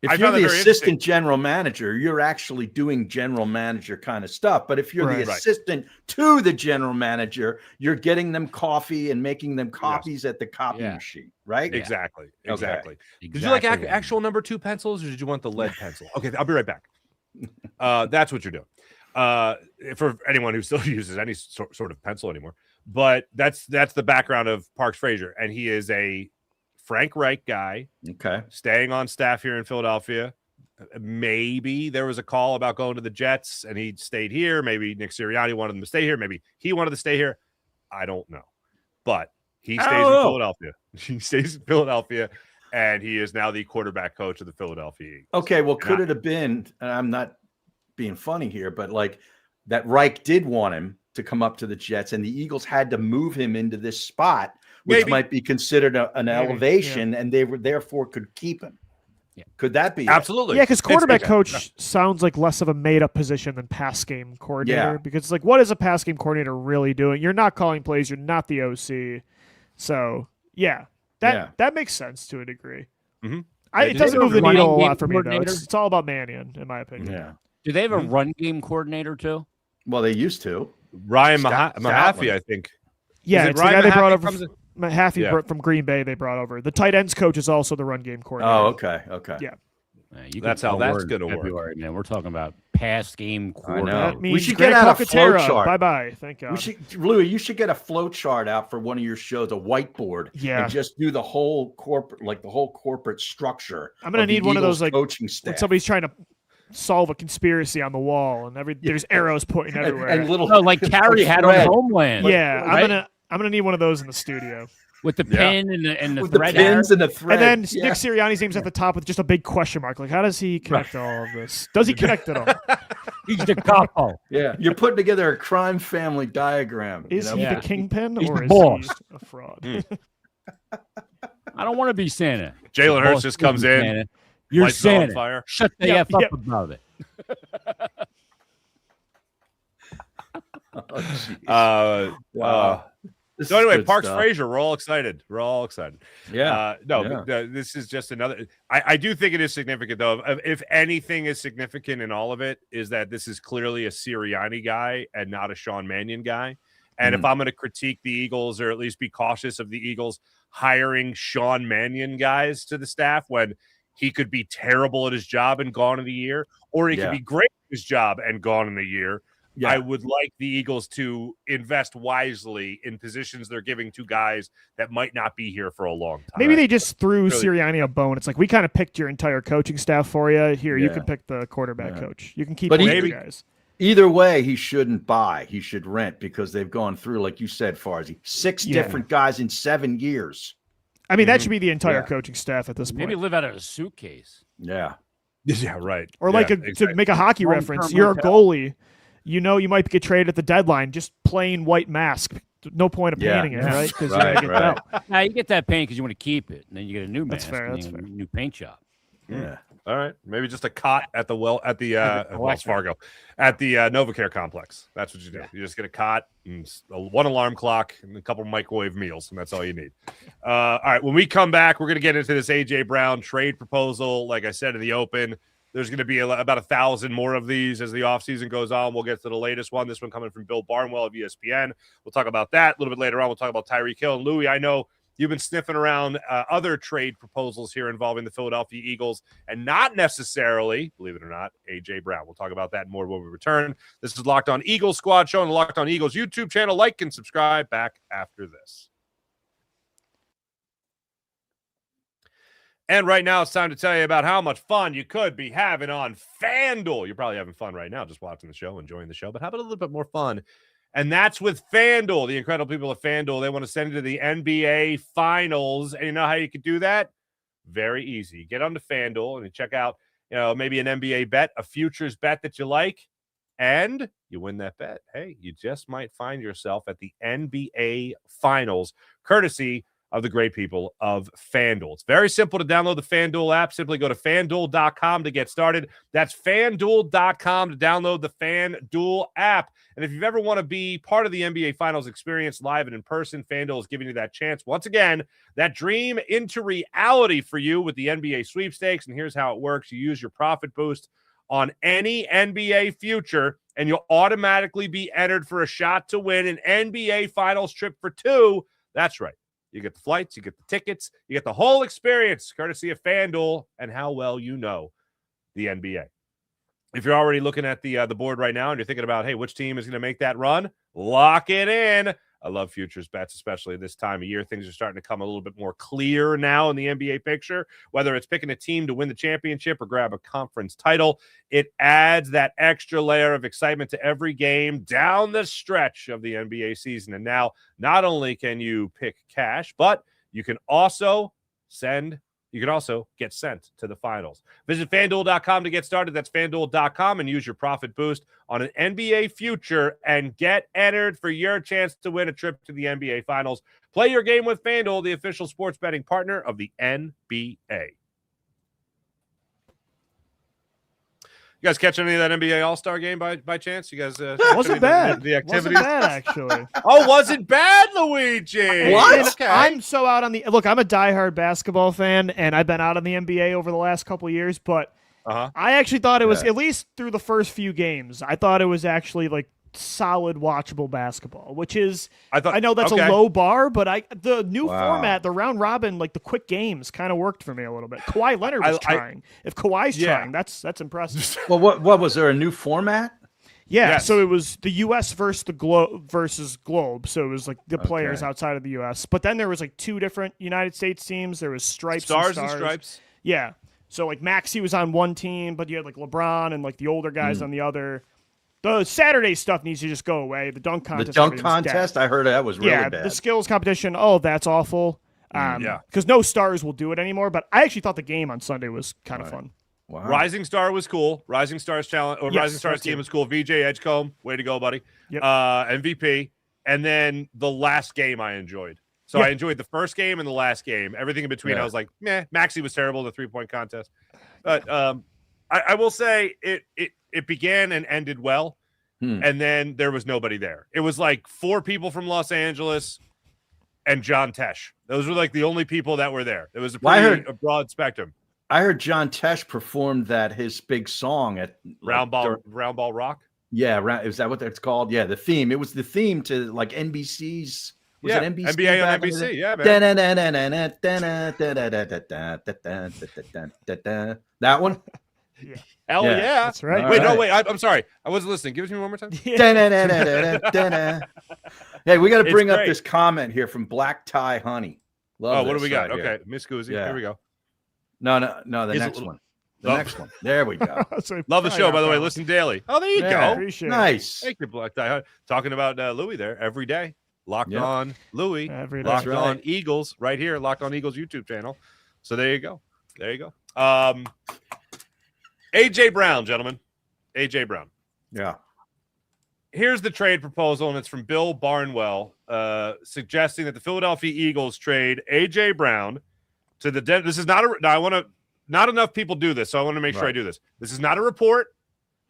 if you're the assistant general manager, you're actually doing general manager kind of stuff. But if you're the assistant to the general manager, you're getting them coffee and making them copies at the copy machine, right? Exactly. Okay. Exactly. Did you like actual number 2 pencils, or did you want the lead pencil? Okay, I'll be right back. That's what you're doing. For anyone who still uses any sort of pencil anymore. But that's the background of Parks Frasier, and he is a Frank Reich guy, staying on staff here in Philadelphia. Maybe there was a call about going to the Jets and he stayed here. Maybe Nick Sirianni wanted him to stay here. Maybe he wanted to stay here. I don't know. But he stays in Philadelphia. He stays in Philadelphia, and he is now the quarterback coach of the Philadelphia Eagles. Okay, well, could it have been, and I'm not being funny here, but like that Reich did want him to come up to the Jets, and the Eagles had to move him into this spot, which might be considered an elevation, and they therefore could keep him. Yeah. Could that be absolutely? Yeah, because quarterback coach sounds like less of a made-up position than pass game coordinator. Because it's like, what is a pass game coordinator really doing? You're not calling plays. You're not the OC. So that makes sense to a degree. Mm-hmm. It doesn't move the needle a lot for me, though. It's all about Mannion, in my opinion. Yeah. Do they have a run game coordinator too? Well, they used to. Ryan Mahaffey, I think. Yeah, it's the guy they brought over. Mahaffey from Green Bay, they brought over. The tight ends coach is also the run game coordinator. Oh, okay. Yeah. That's how that's going to work. Man, we're talking about pass game coordinator. We should get out a flow chart. Bye-bye. Thank God. Louie, you should get a flow chart out for one of your shows, a whiteboard. Yeah. And just do the whole corporate structure. I'm going to need one of those coaching staff. When somebody's trying to solve a conspiracy on the wall and there's arrows pointing everywhere. And little like Carrie had on Homeland. Yeah, right? I'm gonna need one of those in the studio. With the pin and the with thread. The pins and the thread. And then Nick Sirianni's name's at the top with just a big question mark. Like, how does he connect all of this? Does he connect it all? He's the capo. Yeah. You're putting together a crime family diagram. Is he the kingpin or is he a fraud? I don't want to be Santa. Jalen Hurts just comes in. Santa. You're Santa. Fire. Shut the F up about it. So anyway, Parks Frasier, we're all excited. Yeah. This is just another. I do think it is significant, though. If anything is significant in all of it, is that this is clearly a Sirianni guy and not a Sean Mannion guy. And if I'm going to critique the Eagles, or at least be cautious of the Eagles hiring Sean Mannion guys to the staff when he could be terrible at his job and gone in a year, or he could be great at his job and gone in a year. I would like the Eagles to invest wisely in positions they're giving to guys that might not be here for a long time. Maybe they just threw Sirianni a bone. It's like, we kind of picked your entire coaching staff for you. Here, you can pick the quarterback coach. You can keep one of your guys. Either way, he shouldn't buy. He should rent, because they've gone through, like you said, Farzy, 6 different guys in 7 years. I mean, that should be the entire coaching staff at this point. Maybe live out of a suitcase. Yeah. Yeah, right. Or to make a hockey reference, Long-term you're a hotel. goalie. You know you might get traded at the deadline. Just plain white mask. No point of painting it, right? Because you're gonna get out. Now you get that paint because you want to keep it, and then you get a new mask. That's fair. and That's then fair. a new paint job. Yeah. All right, maybe just a cot at the Wells Fargo, at the NovaCare complex. That's what you do. You just get a cot, and one alarm clock, and a couple microwave meals, and that's all you need. All right, when we come back, we're going to get into this A.J. Brown trade proposal. Like I said in the open, there's going to be about 1,000 more of these as the offseason goes on. We'll get to the latest one. This one coming from Bill Barnwell of ESPN. We'll talk about that a little bit later on. We'll talk about Tyreek Hill. And Louie, I know you've been sniffing around other trade proposals here involving the Philadelphia Eagles and not necessarily, believe it or not, A.J. Brown. We'll talk about that and more when we return. This is Locked On Eagles Squad Show on the Locked On Eagles YouTube channel. Like and subscribe. Back after this. And right now, it's time to tell you about how much fun you could be having on FanDuel. You're probably having fun right now just watching the show, enjoying the show, but how about a little bit more fun? And that's with FanDuel, the incredible people at FanDuel. They want to send you to the NBA Finals. And you know how you could do that? Very easy. Get onto FanDuel and you check out, maybe an NBA bet, a futures bet that you like, and you win that bet. Hey, you just might find yourself at the NBA Finals, courtesy of the great people of FanDuel. It's very simple to download the FanDuel app. Simply go to FanDuel.com to get started. That's FanDuel.com to download the FanDuel app. And if you've ever want to be part of the NBA Finals experience live and in person, FanDuel is giving you that chance. Once again, that dream into reality for you with the NBA sweepstakes. And here's how it works. You use your profit boost on any NBA future, and you'll automatically be entered for a shot to win an NBA Finals trip for two. That's right. You get the flights, you get the tickets, you get the whole experience, courtesy of FanDuel and how well you know the NBA. If you're already looking at the board right now and you're thinking about, hey, which team is going to make that run, lock it in. I love futures bets, especially this time of year. Things are starting to come a little bit more clear now in the NBA picture, whether it's picking a team to win the championship or grab a conference title. It adds that extra layer of excitement to every game down the stretch of the NBA season. And now not only can you pick cash, but you can also get sent to the finals. Visit FanDuel.com to get started. That's FanDuel.com and use your profit boost on an NBA future and get entered for your chance to win a trip to the NBA Finals. Play your game with FanDuel, the official sports betting partner of the NBA. You guys catch any of that NBA All-Star game by chance? You guys wasn't bad. The activities? Wasn't bad, actually. Oh, wasn't bad, Luigi. What? Okay. I'm so out on look, I'm a diehard basketball fan, and I've been out on the NBA over the last couple of years, but I actually thought it was, at least through the first few games, I thought it was actually like solid watchable basketball, which is I know that's a low bar, but the new format, the round robin, like the quick games kind of worked for me a little bit. Kawhi Leonard was trying. If Kawhi's trying, that's impressive. Well, what was there a new format? Yeah, Yes. so it was the U.S. versus the globe. So it was like the players outside of the U.S. But then there was like two different United States teams. There was Stars and Stripes. Yeah. So like Maxey was on one team, but you had like LeBron and like the older guys on the other. The Saturday stuff needs to just go away. The dunk contest. The dunk everything's contest? dead. I heard that was really bad. The skills competition. Oh, that's awful. Because no stars will do it anymore. But I actually thought the game on Sunday was kind of fun. Wow. Rising Star was cool. Rising Stars challenge or Yes, Rising Stars that team too. was cool. VJ Edgecombe, way to go, buddy. Yep. MVP. And then the last game I enjoyed. So Yeah. I enjoyed the first game and the last game. Everything in between, I was like, meh. Maxey was terrible in the 3-point contest. But I will say it began and ended well. And then there was nobody there. It was like 4 people from Los Angeles and John Tesh. Those were like the only people that were there. It was a a broad spectrum. I heard John Tesh performed his big song at Round Ball Rock. Yeah, is that what it's called? Yeah, the theme. It was the theme to like NBC's. Was it NBC? NBA on NBC. Yeah, man. That one. Hell yeah. That's right. All Wait, right. no, wait. I'm sorry. I wasn't listening. Give it to me one more time. Hey, we got to bring up great. this comment here from Black Tie Honey. Love What do this we got? right here. Okay, Miss Guzzi. Yeah. Here we go. No, the He's a next little- one. The next one. There we go. So Love the probably show, not by the way. that one. Listen daily. Oh, there you Yeah. go. Appreciate it. Nice. Thank you, Black Tie. Talking about Louie there every day. Locked On Louie, Every day. Locked That's On right. Eagles, right here, Locked On Eagles YouTube channel. So there you go. AJ Brown, gentlemen. AJ Brown. Yeah. Here's the trade proposal, and it's from Bill Barnwell, suggesting that the Philadelphia Eagles trade AJ Brown to the Denver. This is not not enough people do this, so I want to make sure I do this. This is not a report.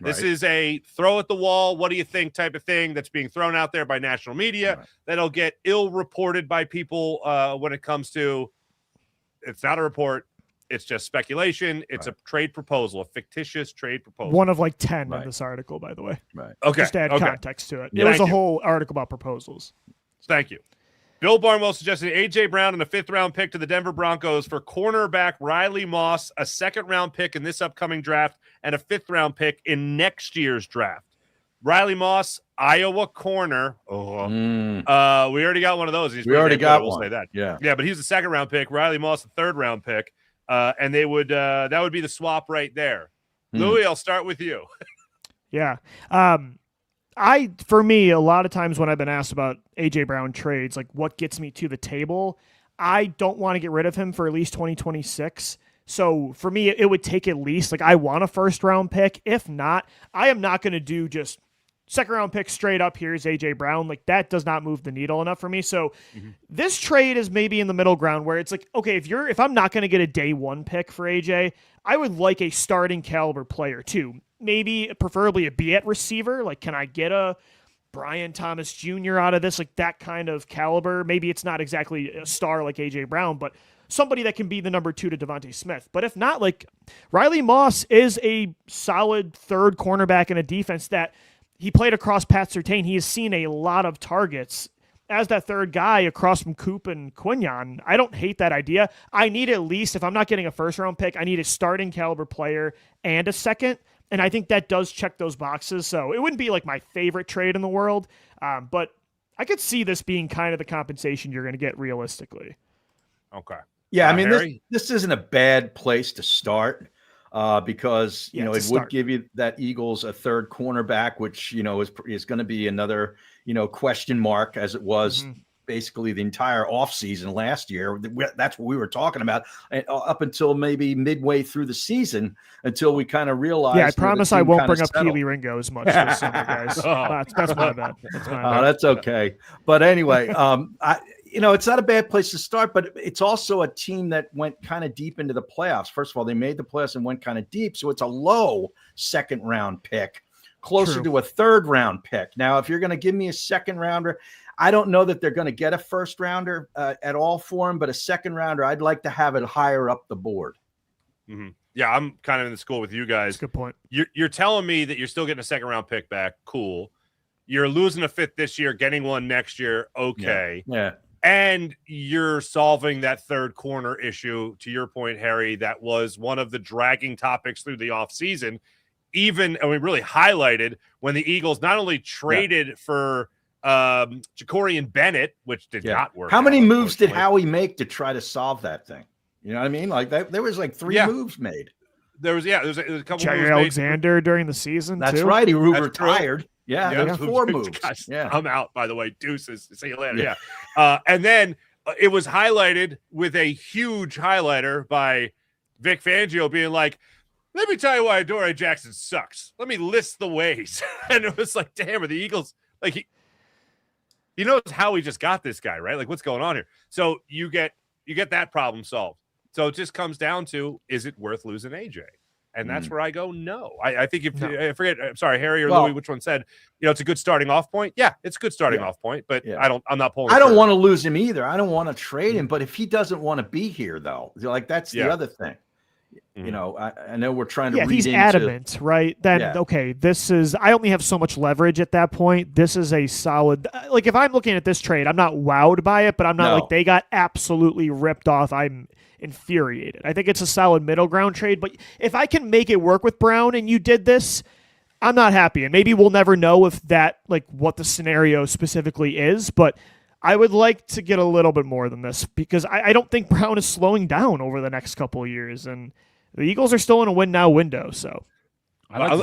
This is a throw at the wall, what do you think type of thing that's being thrown out there by national media that'll get ill-reported by people when it comes to it's not a report. It's just speculation. It's a trade proposal, a fictitious trade proposal. One of like 10 in this article, by the way. Right. Okay. Just to add context to it. Yeah, It was a thank you. whole article about proposals. Thank you. Bill Barnwell suggested A.J. Brown and a 5th-round pick to the Denver Broncos for cornerback Riley Moss, a 2nd-round pick in this upcoming draft, and a 5th-round pick in next year's draft. Riley Moss, Iowa corner. We already got one of those. We already got we'll one. say that. Yeah. Yeah, but he's a 2nd-round pick. Riley Moss, a 3rd-round pick. And they would that would be the swap right there. Louie, I'll start with you. Yeah. For me, a lot of times when I've been asked about AJ Brown trades, like what gets me to the table, I don't want to get rid of him for at least 2026. So for me, it would take at least, like I want a 1st-round pick. If not, I am not going to do just 2nd-round pick straight up. Here's AJ Brown. Like that does not move the needle enough for me. So this trade is maybe in the middle ground where it's like, okay, if I'm not going to get a day 1 pick for AJ, I would like a starting caliber player too. Maybe preferably a be at receiver. Like, can I get a Brian Thomas Jr. out of this? Like that kind of caliber. Maybe it's not exactly a star like AJ Brown, but somebody that can be the number 2 to Devontae Smith. But if not, like Riley Moss is a solid 3rd cornerback in a defense that he played across Pat Surtain. He has seen a lot of targets as that 3rd guy across from Coop and Quinyon. I don't hate that idea. I need at least, if I'm not getting a 1st-round pick, I need a starting caliber player and a 2nd. And I think that does check those boxes. So it wouldn't be like my favorite trade in the world, but I could see this being kind of the compensation you're going to get realistically. Okay. Yeah, I mean, Harry? this isn't a bad place to start because, Yeah, it it's a would start. give you that Eagles a 3rd cornerback, which, is going to be another, question mark as it was basically the entire offseason last year. That's what we were talking about up until maybe midway through the season until we kind of realized. Yeah, I promise I won't bring up settled. Keely Ringo as much this summer, guys. That's my bad. That's my bad. That's okay. But anyway, it's not a bad place to start, but it's also a team that went kind of deep into the playoffs. First of all, they made the playoffs and went kind of deep. So it's a low 2nd-round pick, closer to a 3rd-round pick. Now, if you're going to give me a 2nd-rounder, I don't know that they're going to get a 1st-rounder at all for him, but a 2nd-rounder, I'd like to have it higher up the board. Yeah, I'm kind of in the school with you guys. That's a good point. You're telling me that you're still getting a 2nd-round pick back. Cool. You're losing a 5th this year, getting one next year. Okay. Yeah. And you're solving that 3rd corner issue, to your point, Harry, that was one of the dragging topics through the offseason. Even, and we really highlighted when the Eagles not only traded for Jacorian Bennett, which did not work. How many out, moves did Howie make to try to solve that thing? You know what I mean? Like that, there was like 3 moves made. There was a couple Jerry moves Alexander during the season. That's too. right. He That's retired. true. Yeah, there was 4 moves. Gosh, Yeah, I'm out, by the way. Deuces. See you later. Yeah. And then it was highlighted with a huge highlighter by Vic Fangio being like, let me tell you why Adoree Jackson sucks. Let me list the ways. And it was like, damn, are the Eagles, like he knows how he just got this guy, right? Like what's going on here? So you get that problem solved. So it just comes down to, is it worth losing AJ? And that's where I go, no. I think I forget, I'm sorry, Harry or Louie, which one said, it's a good starting off point. Yeah, it's a good starting off point, but I'm not pulling. I don't want to lose him either. I don't want to trade him, but if he doesn't want to be here though, like that's the other thing. I know we're trying to read he's into, adamant, right? Then okay, I only have so much leverage at that point. This is a solid, like if I'm looking at this trade, I'm not wowed by it, but I'm not like they got absolutely ripped off. I'm infuriated. I think it's a solid middle ground trade, but if I can make it work with Brown and you did this, I'm not happy. And maybe we'll never know if that, like what the scenario specifically is, but I would like to get a little bit more than this because I don't think Brown is slowing down over the next couple of years, and the Eagles are still in a win now window. So,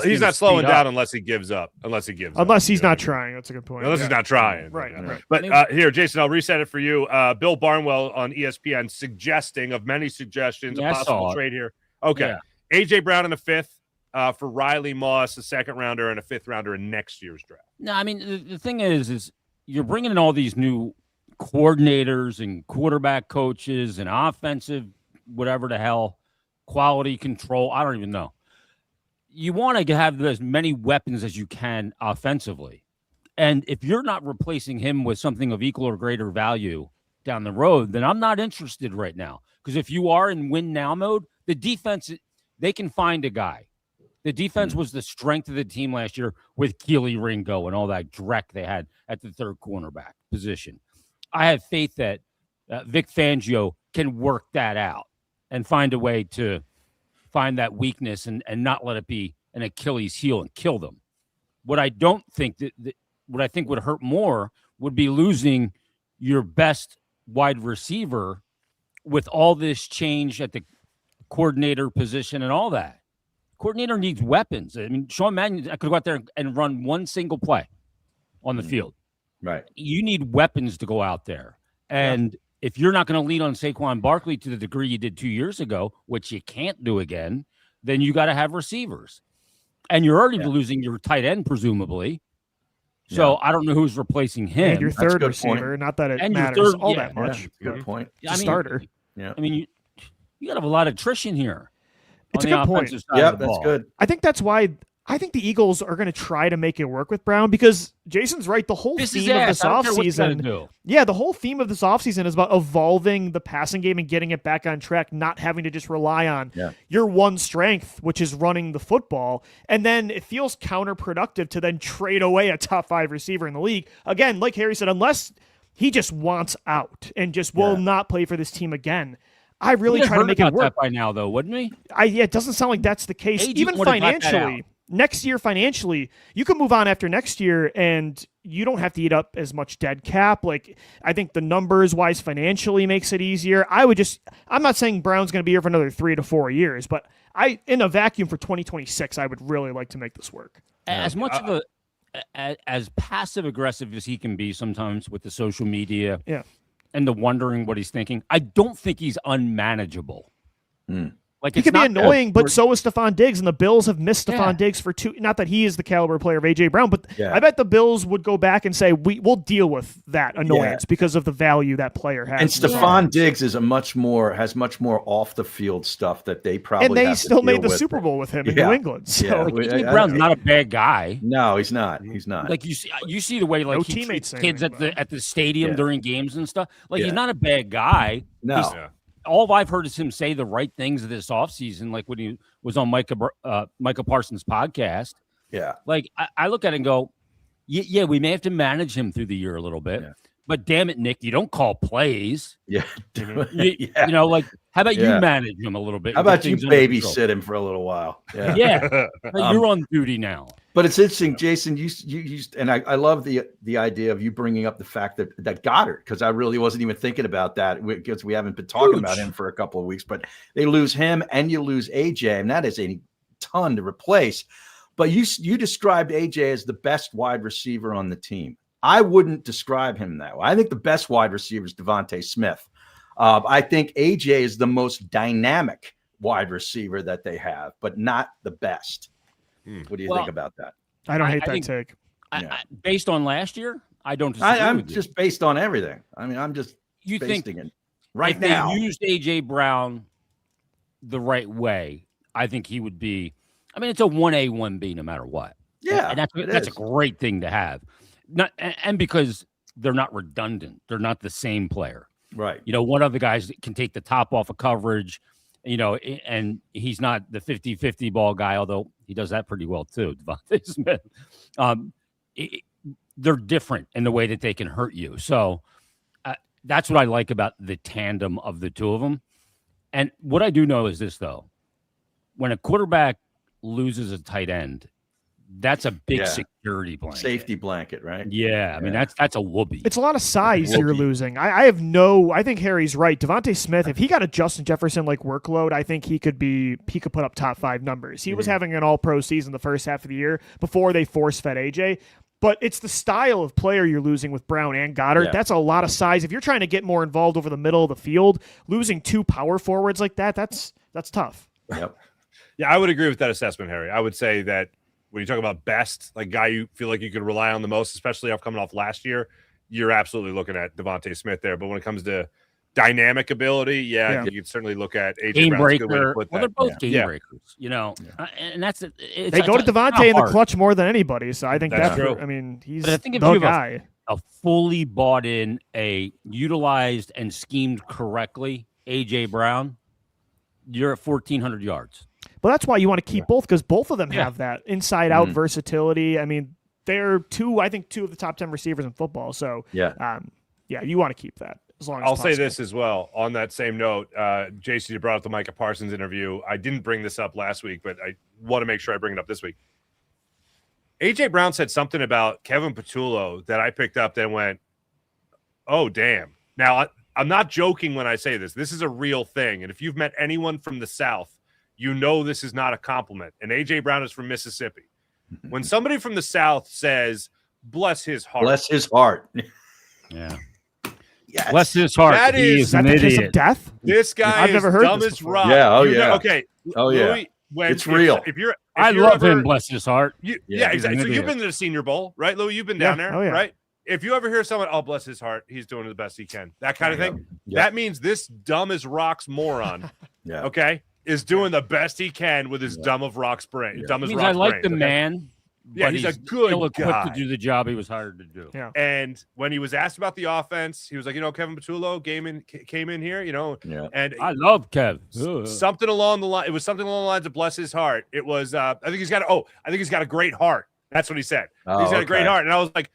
He's not slowing down unless he gives up. Unless he's not trying. That's a good point. Unless he's not trying. Right. But here, Jason, I'll reset it for you. Bill Barnwell on ESPN suggesting of many suggestions a possible trade here. Okay. Yeah. AJ Brown in the 5th for Riley Moss, a 2nd rounder, and a 5th rounder in next year's draft. No, I mean, the thing is you're bringing in all these new coordinators and quarterback coaches and offensive, whatever the hell, quality control. I don't even know. You want to have as many weapons as you can offensively. And if you're not replacing him with something of equal or greater value down the road, then I'm not interested right now. Because if you are in win now mode, the defense, they can find a guy. The defense was the strength of the team last year with Keely Ringo and all that dreck they had at the 3rd cornerback position. I have faith that Vic Fangio can work that out and find a way to find that weakness and not let it be an Achilles heel and kill them. What I don't think what I think would hurt more would be losing your best wide receiver with all this change at the coordinator position and all that. Coordinator needs weapons. I mean, Sean Mannion could go out there and run one single play on the field. Right. You need weapons to go out there. And if you're not going to lean on Saquon Barkley to the degree you did 2 years ago, which you can't do again, then you got to have receivers. And you're already losing your tight end, presumably. So I don't know who's replacing him. And your third receiver, point. Not that it matters that much. Good point. Starter. Yeah. I mean, you got to have a lot of attrition here. It's a good point. Yeah, that's good. I think that's why I think the Eagles are going to try to make it work with Brown because Jason's right. The whole theme of this offseason, the whole theme of this offseason is about evolving the passing game and getting it back on track, not having to just rely on your one strength, which is running the football. And then it feels counterproductive to then trade away a top 5 receiver in the league. Again, like Harry said, unless he just wants out and just will not play for this team again. I really try to make it work. That by now, though, wouldn't we? It doesn't sound like that's the case. Even financially. Next year, financially, you can move on after next year, and you don't have to eat up as much dead cap. Like, I think the numbers-wise financially makes it easier. I'm not saying Brown's going to be here for another 3 to 4 years, but in a vacuum for 2026, I would really like to make this work. As much of as passive-aggressive as he can be sometimes with the social media and the wondering what he's thinking, I don't think he's unmanageable. Like he can be annoying, but so is Stephon Diggs, and the Bills have missed Stephon Diggs for 2. Not that he is the caliber player of A.J. Brown, but I bet the Bills would go back and say, we'll deal with that annoyance because of the value that player has. And Stephon Diggs is has much more off the field stuff that they probably and they still made the Super Bowl with him in New England. So A.J. Brown's not a bad guy. No, he's not. He's not. Like you see the way he treats kids at the stadium during games and stuff. Like he's not a bad guy. No. All I've heard is him say the right things this offseason, like when he was on Micah Parsons' podcast. Yeah. Like, I look at it and go, we may have to manage him through the year a little bit. Yeah. But damn it, Nick, you don't call plays. Yeah. You know, like, how about you manage him a little bit? How about you babysit him for a little while? Yeah. You're on duty now. But it's interesting, Jason. You and I love the idea of you bringing up the fact that Goddard, because I really wasn't even thinking about that because we haven't been talking about him for a couple of weeks. But they lose him and you lose AJ, and that is a ton to replace. But you described AJ as the best wide receiver on the team. I wouldn't describe him that way. I think the best wide receiver is Devontae Smith. I think AJ is the most dynamic wide receiver that they have, but not the best. What do you think about that? I don't hate that take. Based on last year, I don't disagree I'm just based on everything. I mean, I'm just basing it right now. If they used A.J. Brown the right way, I think he would be – I mean, it's a 1A, 1B no matter what. Yeah, and that's a great thing to have. And because they're not redundant. They're not the same player. Right. You know, one of the guys can take the top off of coverage, you know, and he's not the 50-50 ball guy, although he does that pretty well too, Devontae Smith. They're different in the way that they can hurt you. So that's what I like about the tandem of the two of them. And what I do know is this, though. When a quarterback loses a tight end, that's a big Yeah. security blanket. Safety blanket, right? Yeah, I mean that's a whoopee. It's a lot of size you're losing. I think Harry's right. Devontae Smith, if he got a Justin Jefferson like workload, I think he could put up top 5 numbers. He was having an all-pro season the first half of the year before they force-fed AJ. But it's the style of player you're losing with Brown and Goddard. Yeah. That's a lot of size. If you're trying to get more involved over the middle of the field, losing 2 power forwards like that's tough. Yep. Yeah, I would agree with that assessment, Harry. I would say that when you talk about best, like guy you feel like you could rely on the most, especially coming off last year, you're absolutely looking at Devontae Smith there. But when it comes to dynamic ability, you could certainly look at AJ game Brown's a good way to breaker. put Well, that. they're both game Yeah. breakers, and that's it. They go to Devontae in the clutch more than anybody, so I think That's that's true. I mean, he's But I think if the you have guy. a fully bought in, a utilized and schemed correctly AJ Brown, you're at 1,400 yards. But that's why you want to keep both, because both of them Yeah. have that inside-out versatility. I mean, they're two of the top 10 receivers in football. So, you want to keep that as long as I'll possible. say this as well. On that same note, Jason, you brought up the Micah Parsons interview. I didn't bring this up last week, but I want to make sure I bring it up this week. AJ Brown said something about Kevin Patullo that I picked up that went, oh, damn. Now, I'm not joking when I say this. This is a real thing. And if you've met anyone from the South, you know this is not a compliment. And AJ Brown is from Mississippi. When somebody from the South says, bless his heart. Bless his heart. Yeah. Yes. Bless his heart. That He is Is that an the kiss of idiot. death? This guy I've is never heard dumb this as before. rock. Yeah, oh, You know- yeah. okay. Oh, yeah. Louie, It's real. I love him. Bless his heart. Yeah, Yeah, he's exactly. an So you've idiot. been to the Senior Bowl, right, Louie? You've been down there, Oh, yeah. right? If you ever hear someone, oh, bless his heart, he's doing the best he can, that kind of thing, Yeah. that means this dumb as rocks moron, Yeah. okay, is doing the best he can with his dumb of rocks brain. Yeah. Dumb as Means rocks I like brain, the okay? man. Yeah, but he's a good ill-equipped guy. to do the job he was hired to do. Yeah. And when he was asked about the offense, he was like, Kevin Patullo came in here, Yeah. and I love Kev. something along the line. It was something along the lines of bless his heart. It was I think he's got a great heart. That's what he said. Oh, He's got a great okay. heart. And I was like,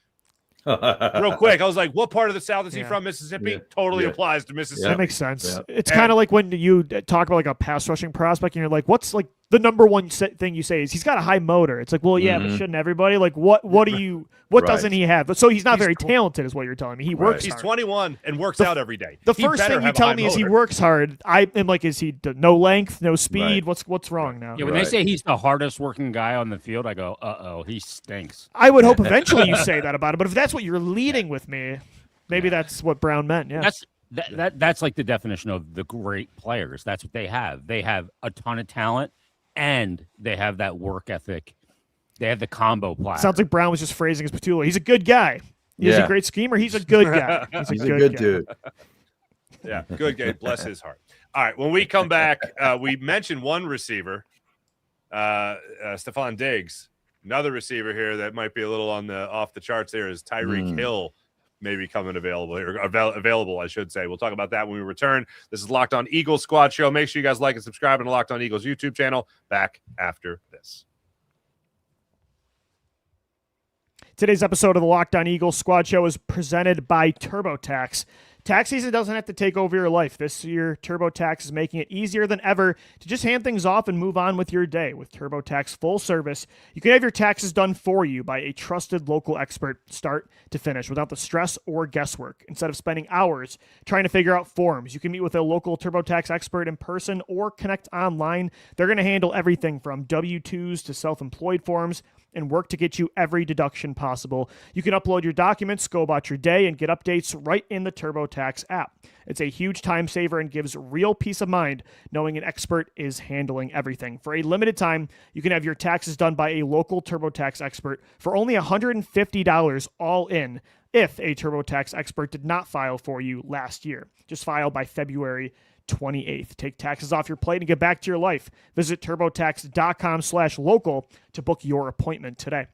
real quick, I was like, what part of the South is he Yeah. from? Mississippi? Yeah. Totally Yeah. applies to Mississippi. That makes sense. Yeah. It's kind of like when you talk about like a pass rushing prospect and you're like, what's like the number one thing you say is he's got a high motor. It's like, well, yeah, but shouldn't everybody? Like, what do you, what Right. doesn't he have? So he's not He's very cool. talented is what you're telling me. He Right. works He's hard. 21 and works out every day. The He first better thing you have a tell high me is he motor. works hard. I am like, is he no length, no speed? Right. What's wrong now? Yeah, when Right. they say he's the hardest working guy on the field, I go, uh-oh, he stinks. I would hope eventually you say that about him, but if that's what you're leading with me, maybe that's what Brown meant. Yeah. That's like the definition of the great players. That's what they have. They have a ton of talent, and they have that work ethic. They have the combo platter. Sounds like Brown was just phrasing his Patullo. He's a good guy. He's Yeah. a great schemer. He's a good guy. He's a good guy. dude. Yeah, good game. Bless his heart. All right, when we come back, we mentioned one receiver, Stephon Diggs. Another receiver here that might be a little off the charts here is Tyreek Hill, maybe coming available here, available, I should say. We'll talk about that when we return. This is Locked On Eagles Squad Show. Make sure you guys like and subscribe to the Locked On Eagles YouTube channel. Back after this. Today's episode of the Locked On Eagles Squad Show is presented by TurboTax. Tax season doesn't have to take over your life. This year, TurboTax is making it easier than ever to just hand things off and move on with your day. With TurboTax full service, you can have your taxes done for you by a trusted local expert start to finish without the stress or guesswork. Instead of spending hours trying to figure out forms, you can meet with a local TurboTax expert in person or connect online. They're going to handle everything from W-2s to self-employed forms and work to get you every deduction possible. You can upload your documents, go about your day, and get updates right in the TurboTax app. It's a huge time saver and gives real peace of mind knowing an expert is handling everything. For a limited time, you can have your taxes done by a local TurboTax expert for only $150 all in if a TurboTax expert did not file for you last year. Just file by February 28th. Take taxes off your plate and get back to your life. Visit turbotax.com/local to book your appointment today.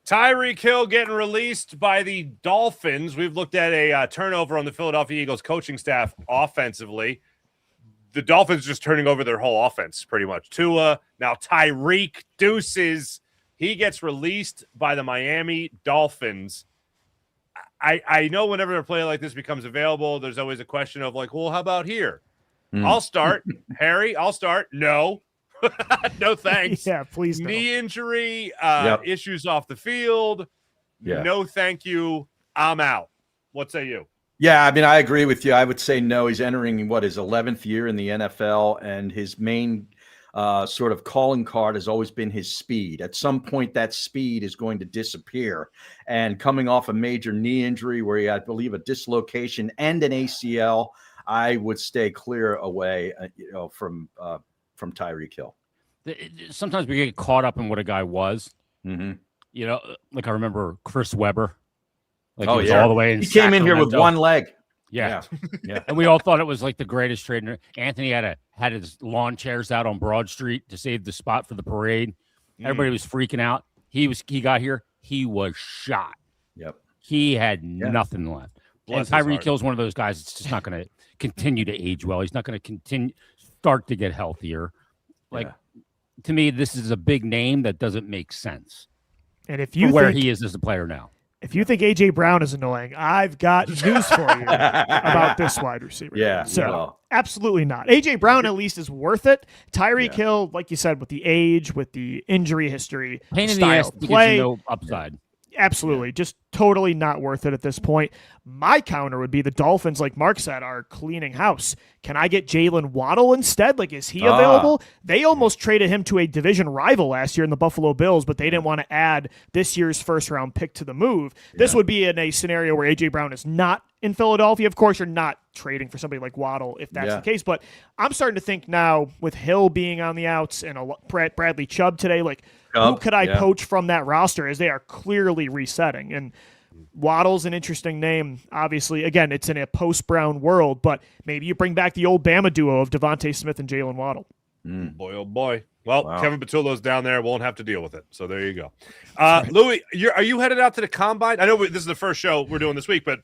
Tyreek Hill getting released by the Dolphins. We've looked at a turnover on the Philadelphia Eagles coaching staff offensively. The Dolphins just turning over their whole offense pretty much. Tua, now Tyreek deuces. He gets released by the Miami Dolphins. I know whenever a player like this becomes available, there's always a question of like, well, how about here? I'll start. Harry, I'll start. No, No thanks. Yeah, please don't. Knee injury, Yep. issues off the field. Yeah. No, thank you. I'm out. What say you? Yeah, I mean, I agree with you. I would say no. He's entering his 11th year in the NFL, and his main sort of calling card has always been his speed. At some point, that speed is going to disappear. And coming off a major knee injury where he had, I believe, a dislocation and an ACL, I would stay clear away, from Tyreek Hill. Sometimes we get caught up in what a guy was. Mm-hmm. You know, like I remember Chris Webber. Like Oh, he was yeah. all the way in He came in here with Sacramento. one leg. Yeah. Yeah. And we all thought it was like the greatest trade. Anthony had his lawn chairs out on Broad Street to save the spot for the parade. Everybody was freaking out. He got here. He was shot. Yep. He had nothing left. Bless and his Tyreek heart. Hill's one of those guys that's just not going to continue to age well. He's not going to start to get healthier. Like, to me, this is a big name that doesn't make sense. And if you where think he is as a player now. If you think A.J. Brown is annoying, I've got news for you about this wide receiver. Yeah. So, absolutely not. A.J. Brown at least is worth it. Tyreek Hill, like you said, with the age, with the injury history, Pain in the style ass of because play, you know upside. absolutely. Just totally not worth it at this point. My counter would be the Dolphins, like Marc said, are cleaning house. Can I get Jalen Waddle instead? Like, is he available? They almost traded him to a division rival last year in the Buffalo Bills, but they didn't want to add this year's first-round pick to the move. This would be in a scenario where A.J. Brown is not in Philadelphia. Of course, you're not trading for somebody like Waddle if that's the case, but I'm starting to think now with Hill being on the outs and Bradley Chubb today, like, who could I poach from that roster as they are clearly resetting? And Waddle's an interesting name. Obviously, again, it's in a post-Brown world, but maybe you bring back the old Bama duo of Devontae Smith and Jalen Waddle. Boy, oh boy. Well, Kevin Patullo's down there. Won't have to deal with it. So there you go. Louie, are you headed out to the Combine? I know this is the first show we're doing this week, but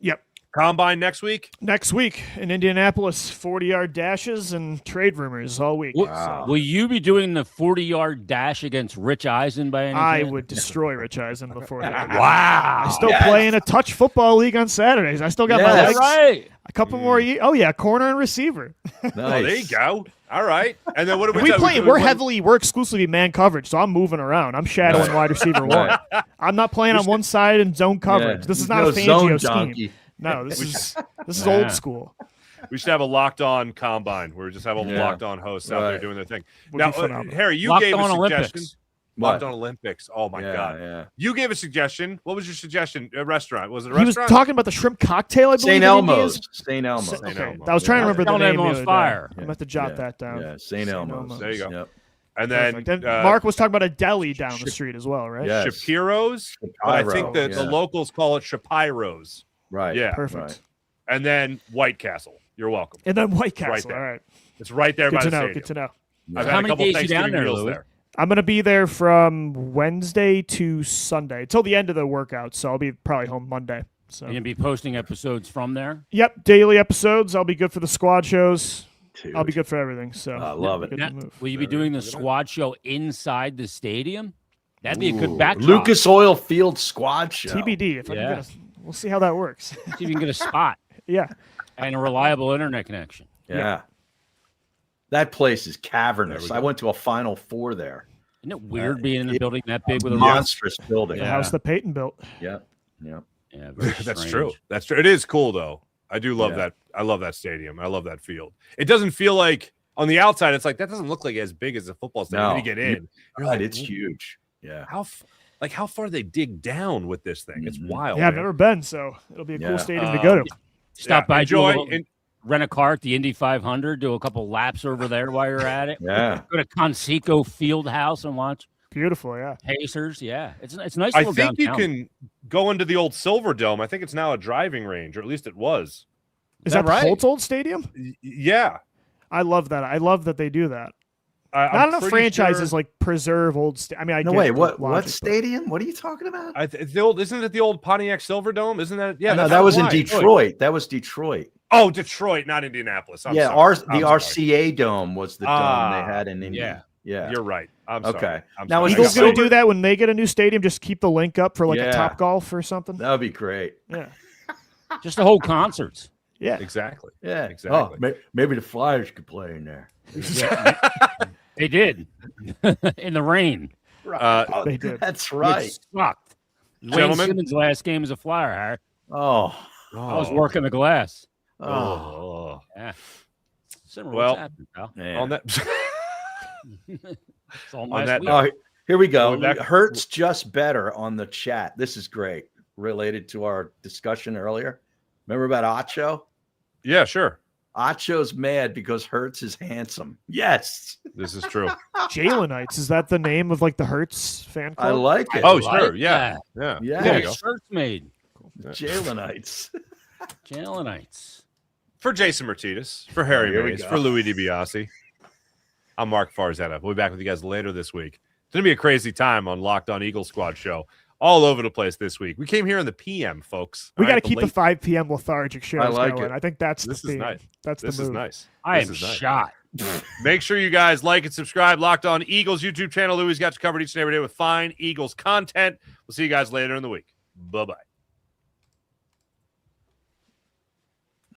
Yep. Combine next week? Next week in Indianapolis, 40-yard dashes and trade rumors all week. Will you be doing the 40-yard dash against Rich Eisen by any I chance? would destroy Rich Eisen before that. Wow. I still play in a touch football league on Saturdays. I still got my legs. Right. A couple more years. Oh, yeah, corner and receiver. Nice. Oh, there you go. All right. And then what do we We're exclusively man coverage, so I'm moving around. I'm shadowing wide receiver one. I'm not playing on one side in zone coverage. Yeah. This is No not a zone Fangio scheme. donkey. No, this is old school. We should have a locked-on Combine where we just have a locked-on hosts out there doing their thing. Would Now, be phenomenal. Harry, you Locked gave a on suggestion. Olympics. Locked on Olympics. Oh, my God. Yeah. You gave a suggestion. What was your suggestion? A restaurant. Was it a He was restaurant? talking about the shrimp cocktail, I believe. St. in Elmo's. India's. St. Elmo's. Okay. Elmo's. I was trying to remember the St. name. Elmo's the other fire. day. I'm going to jot that down. Yeah, St. Elmo's. There you go. Yep. And then Perfect. And Marc was talking about a deli down the street as well, right? Yeah. Shapiro's. I think that the locals call it Shapiro's. Right. Yeah. Perfect. Right. And then White Castle. You're welcome. And then White Castle. Right there. All right. It's right there Good by to the know. stadium. Good to know. I've How had a many couple days you down Thanksgiving there, meals Louie? there. I'm going to be there from Wednesday to Sunday until the end of the workout, so I'll be probably home Monday. So, You're going to be posting episodes from there? yep, daily episodes. I'll be good for the squad shows. Dude. I'll be good for everything. So I love it. good Now, to move. will you be doing the squad show inside the stadium? That'd be a good backdrop. Lucas Oil Field Squad Show. TBD. If I can Yeah. get we'll see how that works. See if you can get a spot Yeah. and a reliable internet connection. Yeah. That place is cavernous. I went to a Final Four there. Isn't it weird being in a building that big with a Monstrous building. The Yeah. house that Peyton built. Yeah. Yeah. Yeah, very That's strange. true. That's true. It is cool, though. I do love that. I love that stadium. I love that field. It doesn't feel like on the outside. It's like that doesn't look like as big as a football stadium. No. When you get in, you're Right, like, it's huge. Yeah. how far they dig down with this thing. It's wild. Yeah, I've man. never been, so it'll be a Yeah. cool stadium to go to. Stop by, do a enjoy. little- rent a car at the Indy 500, do a couple laps over there while you're at it. Yeah. Go to Conseco Fieldhouse and watch Beautiful, yeah. Pacers. Yeah, it's nice. I Little think downtown. you can go into the old Silver Dome. I think it's now a driving range, or at least it was. Is that that the right? Colts old stadium? Yeah. I love that. I love that they do that. I'm Not enough pretty franchises sure- like preserve old. I mean, I No get way. the What logic, but- stadium? What are you talking about? it's the old. Isn't it the old Pontiac Silver Dome? Isn't that? Yeah, No, that's that was in why. Detroit. That was Detroit. Oh, Detroit, not Indianapolis. I'm Yeah, sorry. the I'm sorry. RCA Dome was the dome they had in India. Yeah. You're right. I'm Okay. sorry. I'm Now, sorry. is I Eagles got going it. to do that when they get a new stadium? Just keep the link up for like a Yeah. Top Golf or something. That would be great. Yeah, just to hold concerts. yeah. Exactly. Yeah. Exactly. Oh, maybe the Flyers could play in there. They did in the rain. They did. That's right. It sucked. Wayne Gentlemen. Simmons' last game as a Flyer, Harry. Oh. I was working the glass. Oh. Yeah. Similar Well, what's happening, pal. Man. On that, It's all on last that week. note, Here we go. Going back- Hurts just better on the chat. This is great. Related to our discussion earlier. Remember about Acho? yeah, sure. Acho's mad because Hurts is handsome. Yes. This is true. Jalenites, is that the name of like the Hertz fan I club? like it. Oh, like sure. Yeah. that. Yeah. Yeah. There you go. Shirts made. Jalenites. Jalenites. For Jason Martinez, for Harry Here we Mays, go. for Louie DiBiase, I'm Marc Farzetta. We'll be back with you guys later this week. It's going to be a crazy time on Locked On Eagle Squad show. All over the place this week. We came here in the PM, folks. We All got to right, keep the late- 5 p.m. lethargic shows I like going. it. I think that's This the is theme. nice. That's This the is move. nice. I This am is nice. shot. Make sure you guys like and subscribe. Locked On Eagles YouTube channel. Louie's got you covered each and every day with fine Eagles content. We'll see you guys later in the week. Bye-bye.